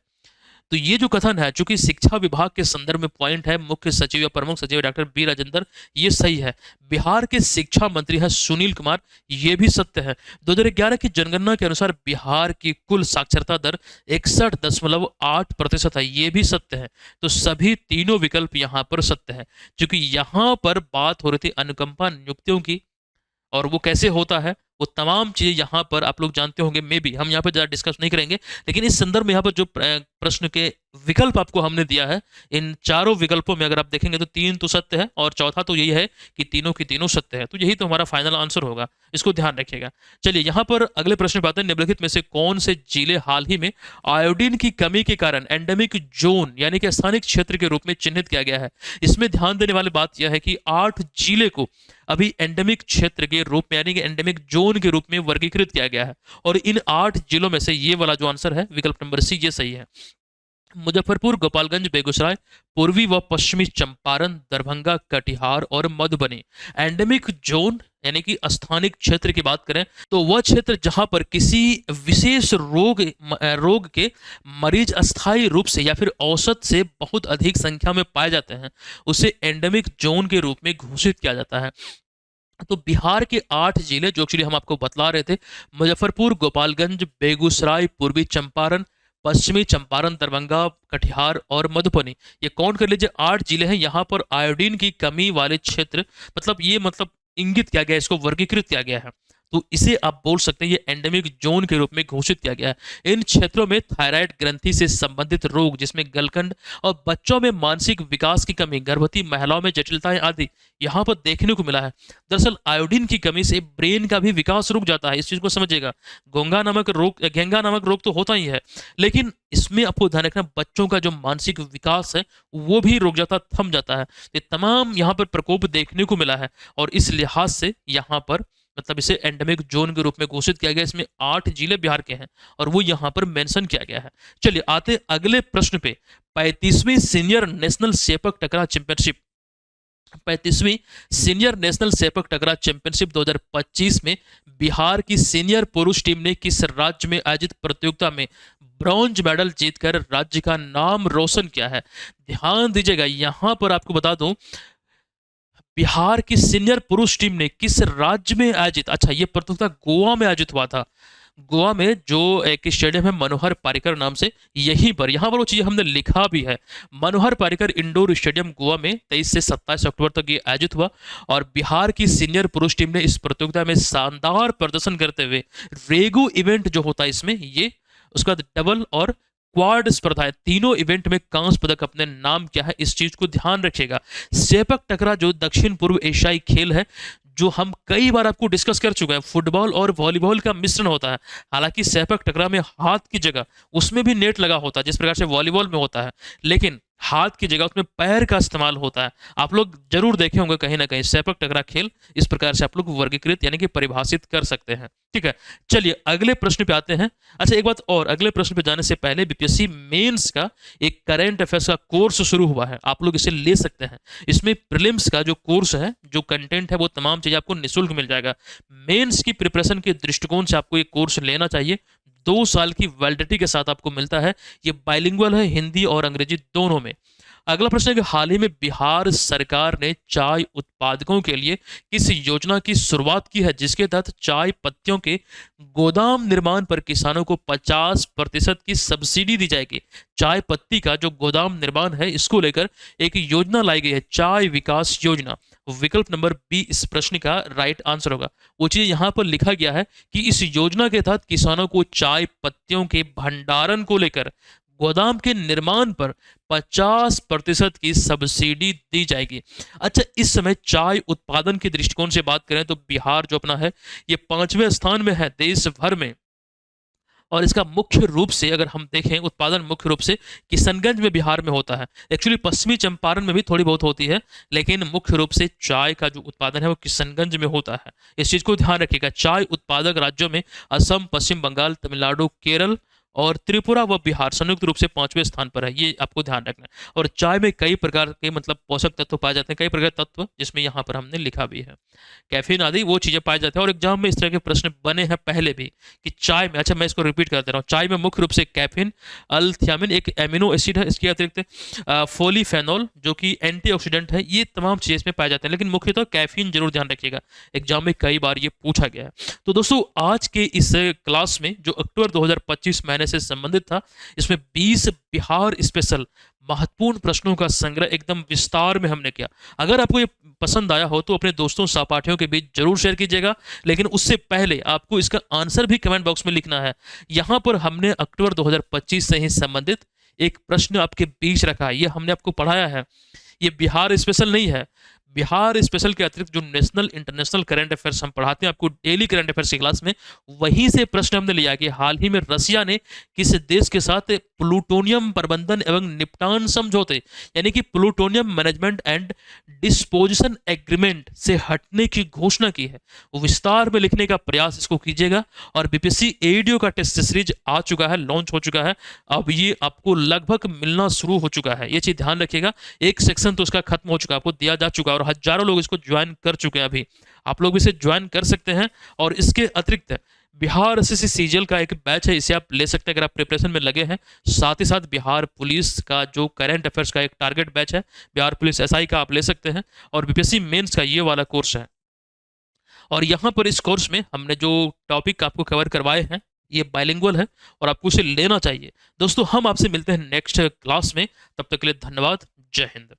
तो ये जो कथन है, चूंकि शिक्षा विभाग के संदर्भ में पॉइंट है, मुख्य सचिव या प्रमुख सचिव डॉक्टर बी राजेंद्र, ये सही है। बिहार के शिक्षा मंत्री हैं सुनील कुमार, ये भी सत्य है। 2011 की जनगणना के अनुसार बिहार की कुल साक्षरता दर 61.8% है, ये भी सत्य है। तो सभी तीनों विकल्प यहाँ पर सत्य है। क्योंकि यहाँ पर बात हो रही थी अनुकंपा नियुक्तियों की, और वो कैसे होता है, वो तमाम चीज़ें यहाँ पर आप लोग जानते होंगे। मे बी हम यहाँ पर ज़्यादा डिस्कस नहीं करेंगे, लेकिन इस संदर्भ में यहाँ पर जो प्रश्न के विकल्प आपको हमने दिया है। इन चारों विकल्पों में अगर आप देखेंगे तो 3 तो सत्य है और चौथा तो यही है कि तीनों की तीनों सत्य है। तो यही तो हमारा फाइनल आंसर होगा, इसको ध्यान रखिएगा। चलिए यहाँ पर अगले प्रश्न पे आते हैं। निम्नलिखित में से कौन से जिले हाल ही में आयोडीन की कमी के कारण एंडेमिक जोन यानी कि स्थानिक क्षेत्र के रूप में चिन्हित किया गया है? इसमें ध्यान देने वाली बात यह है कि 8 जिले को अभी एंडेमिक क्षेत्र के रूप में यानी कि एंडेमिक जोन के रूप में वर्गीकृत किया गया है, और इन 8 जिलों में से ये वाला जो आंसर है विकल्प नंबर सी ये सही है। मुजफ्फरपुर, गोपालगंज, बेगूसराय, पूर्वी व पश्चिमी चंपारण, दरभंगा, कटिहार और मधुबनी। एंडेमिक जोन यानी कि स्थानिक क्षेत्र की बात करें तो वह क्षेत्र जहां पर किसी विशेष रोग के मरीज अस्थायी रूप से या फिर औसत से बहुत अधिक संख्या में पाए जाते हैं, उसे एंडेमिक जोन के रूप में घोषित किया जाता है। तो बिहार के 8 जिले जो एक्चुअली हम आपको बतला रहे थे, मुजफ्फरपुर, गोपालगंज, बेगूसराय, पूर्वी चंपारण, पश्चिमी चंपारण, दरभंगा, कटिहार और मधुबनी, ये काउंट कर लीजिए 8 जिले हैं। यहाँ पर आयोडीन की कमी वाले क्षेत्र मतलब इंगित किया गया है, इसको वर्गीकृत किया गया है। तो इसे आप बोल सकते हैं ये एंडेमिक जोन के रूप में घोषित किया गया है। इन क्षेत्रों में थायराइड ग्रंथि से संबंधित रोग जिसमें गलकंड और बच्चों में मानसिक विकास की कमी, गर्भवती महिलाओं में जटिलताएं आदि यहाँ पर देखने को मिला है। दरअसल आयोडीन की कमी से ब्रेन का भी विकास रुक जाता है, इस चीज को समझिएगा। घेंगा नामक रोग तो होता ही है, लेकिन इसमें आपको ध्यान रखना बच्चों का जो मानसिक विकास है वो भी रुक जाता, थम जाता है। ये तमाम यहाँ पर प्रकोप देखने को मिला है, और इस लिहाज से यहाँ पर इसे एंडेमिक जोन के रूप में घोषित किया गया। इसमें 8 जिले बिहार के हैं और वो यहाँ पर मेंशन किया गया है। चलिए आते अगले प्रश्न पे। 35वीं सीनियर नेशनल सेपक टकरा चैंपियनशिप 35वीं सीनियर नेशनल सेपक टकरा चैंपियनशिप 2025 में बिहार की सीनियर पुरुष टीम ने किस राज्य में आयोजित प्रतियोगिता में ब्रॉन्ज मेडल जीतकर राज्य का नाम रोशन किया है? ध्यान दीजिएगा, यहां पर आपको बता दूं बिहार की सीनियर पुरुष टीम ने किस राज्य में आयोजित, अच्छा ये प्रतियोगिता गोवा में आयोजित हुआ था। गोवा में जो एक स्टेडियम है मनोहर पारिकर नाम से, यहीं पर यहाँ पर वो चीज़ हमने लिखा भी है। मनोहर पारिकर इंडोर स्टेडियम गोवा में 23 से 27 अक्टूबर तक ये आयोजित हुआ, और बिहार की सीनियर पुरुष टीम ने इस प्रतियोगिता में शानदार प्रदर्शन करते हुए रेगू इवेंट जो होता है इसमें ये, उसके बाद डबल और क्वाड स्पर्धा है, तीनों इवेंट में कांस्य पदक अपने नाम किया है। इस चीज को ध्यान रखिएगा। सेपक टकरा जो दक्षिण पूर्व एशियाई खेल है, जो हम कई बार आपको डिस्कस कर चुके हैं, फुटबॉल और वॉलीबॉल का मिश्रण होता है। हालांकि सेपक टकरा में हाथ की जगह उसमें भी नेट लगा होता है जिस प्रकार से वॉलीबॉल में होता है, लेकिन हाथ की जगह उसमें पैर का इस्तेमाल होता है। आप लोग जरूर देखे होंगे कहीं ना कहीं सेपक टकरा खेल, इस प्रकार से आप लोग वर्गीकृत यानी कि परिभाषित कर सकते हैं। ठीक है, चलिए अगले प्रश्न पे आते हैं। अच्छा एक बात और, अगले प्रश्न पे जाने से पहले बीपीएससी मेंस का एक करंट अफेयर्स का कोर्स शुरू हुआ है, आप लोग इसे ले सकते हैं। इसमें प्रीलिम्स का जो कोर्स है, जो कंटेंट है, वो तमाम चीजें आपको निःशुल्क मिल जाएगा। मेंस की प्रिपरेशन के दृष्टिकोण से आपको ये कोर्स लेना चाहिए। 2 साल की वैलिडिटी के साथ आपको मिलता है। ये बाइलिंगुअल है, हिंदी और अंग्रेजी दोनों में। अगला प्रश्न है कि हाल ही में बिहार सरकार ने चाय उत्पादकों के लिए किस योजना की शुरुआत की है जिसके तहत चाय पत्तियों के गोदाम निर्माण पर किसानों को 50% की सब्सिडी दी जाएगी? चाय पत्ती का जो गोदाम निर्माण है इसको लेकर एक योजना लाई गई है, चाय विकास योजना। विकल्प नंबर बी इस प्रश्न का राइट आंसर होगा। वो चीज यहां पर लिखा गया है कि इस योजना के तहत किसानों को चाय पत्तियों के भंडारण को लेकर गोदाम के निर्माण पर 50% की सब्सिडी दी जाएगी। अच्छा, इस समय चाय उत्पादन के दृष्टिकोण से बात करें तो बिहार जो अपना है ये 5वें स्थान में है देश भर में, और इसका मुख्य रूप से अगर हम देखें उत्पादन मुख्य रूप से किशनगंज में बिहार में होता है। एक्चुअली पश्चिमी चंपारण में भी थोड़ी बहुत होती है, लेकिन मुख्य रूप से चाय का जो उत्पादन है वो किशनगंज में होता है। इस चीज को ध्यान रखिएगा। चाय उत्पादक राज्यों में असम, पश्चिम बंगाल, तमिलनाडु, केरल और त्रिपुरा व बिहार संयुक्त रूप से 5वें स्थान पर है, ये आपको ध्यान रखना है। और चाय में कई प्रकार के पोषक तत्व पाए जाते हैं, कई प्रकार के तत्व जिसमें यहाँ पर हमने लिखा भी है, कैफीन आदि वो चीजें पाई जाती हैं। और एग्जाम में इस तरह के प्रश्न बने हैं पहले भी कि चाय में, अच्छा मैं इसको रिपीट कर दे रहा हूँ, चाय में मुख्य रूप से कैफीन, अल्थियामिन एक एमिनो एसिड है, इसके अतिरिक्त फोलीफेनॉल जो कि एंटीऑक्सीडेंट है, ये तमाम चीजें इसमें पाए जाते हैं, लेकिन मुख्यतः कैफीन जरूर ध्यान रखिएगा, एग्जाम में कई बार ये पूछा गया है। तो दोस्तों आज के इस क्लास में जो अक्टूबर 2025 महीने से संबंधित था, इसमें 20 बिहार स्पेशल महत्वपूर्ण प्रश्नों का संग्रह एकदम विस्तार में हमने किया। अगर आपको ये पसंद आया हो तो अपने दोस्तों सहपाठियों के बीच जरूर शेयर कीजिएगा, लेकिन उससे पहले आपको इसका आंसर भी कमेंट बॉक्स में लिखना है। यहां पर हमने अक्टूबर 2025 से ही संबंधित एक प्रश्न आपके बीच रखा है, ये हमने आपको पढ़ाया है। ये बिहार स्पेशल नहीं है। बिहार स्पेशल के अतिरिक्त जो नेशनल इंटरनेशनल करंट अफेयर्स हम पढ़ाते हैं आपको डेली करंट अफेयर्स की क्लास में, वहीं से प्रश्न हमने लिया कि हाल ही में रसिया ने किस देश के साथ प्लूटोनियम प्रबंधन एवं निपटान समझौते यानी कि plutonium management and disposition agreement से हटने की घोषणा की है। वो विस्तार में लिखने का प्रयास इसको कीजिएगा। और बीपीएससी एडीओ का टेस्ट सीरीज आ चुका है, लॉन्च हो चुका है, अब ये आपको लगभग मिलना शुरू हो चुका है, ये चीज ध्यान रखिएगा। एक सेक्शन तो उसका खत्म हो चुका है, आपको दिया जा चुका है, और हजारों लोग इसको ज्वाइन कर चुके हैं। अभी आप लोग इसे ज्वाइन कर सकते हैं। और इसके अतिरिक्त बिहार एसएससी सीजीएल का एक बैच है, इसे आप ले सकते हैं अगर आप प्रिपरेशन में लगे हैं। साथ ही साथ बिहार पुलिस का जो करंट अफेयर्स का एक टारगेट बैच है, बिहार पुलिस एसआई का आप ले सकते हैं। और बीपीएससी मेंस का ये वाला कोर्स है। और यहाँ पर इस कोर्स में हमने जो टॉपिक आपको कवर करवाए हैं ये बाइलिंगुअल है और आपको इसे लेना चाहिए। दोस्तों हम आपसे मिलते हैं नेक्स्ट क्लास में, तब तक के लिए धन्यवाद। जय हिंद।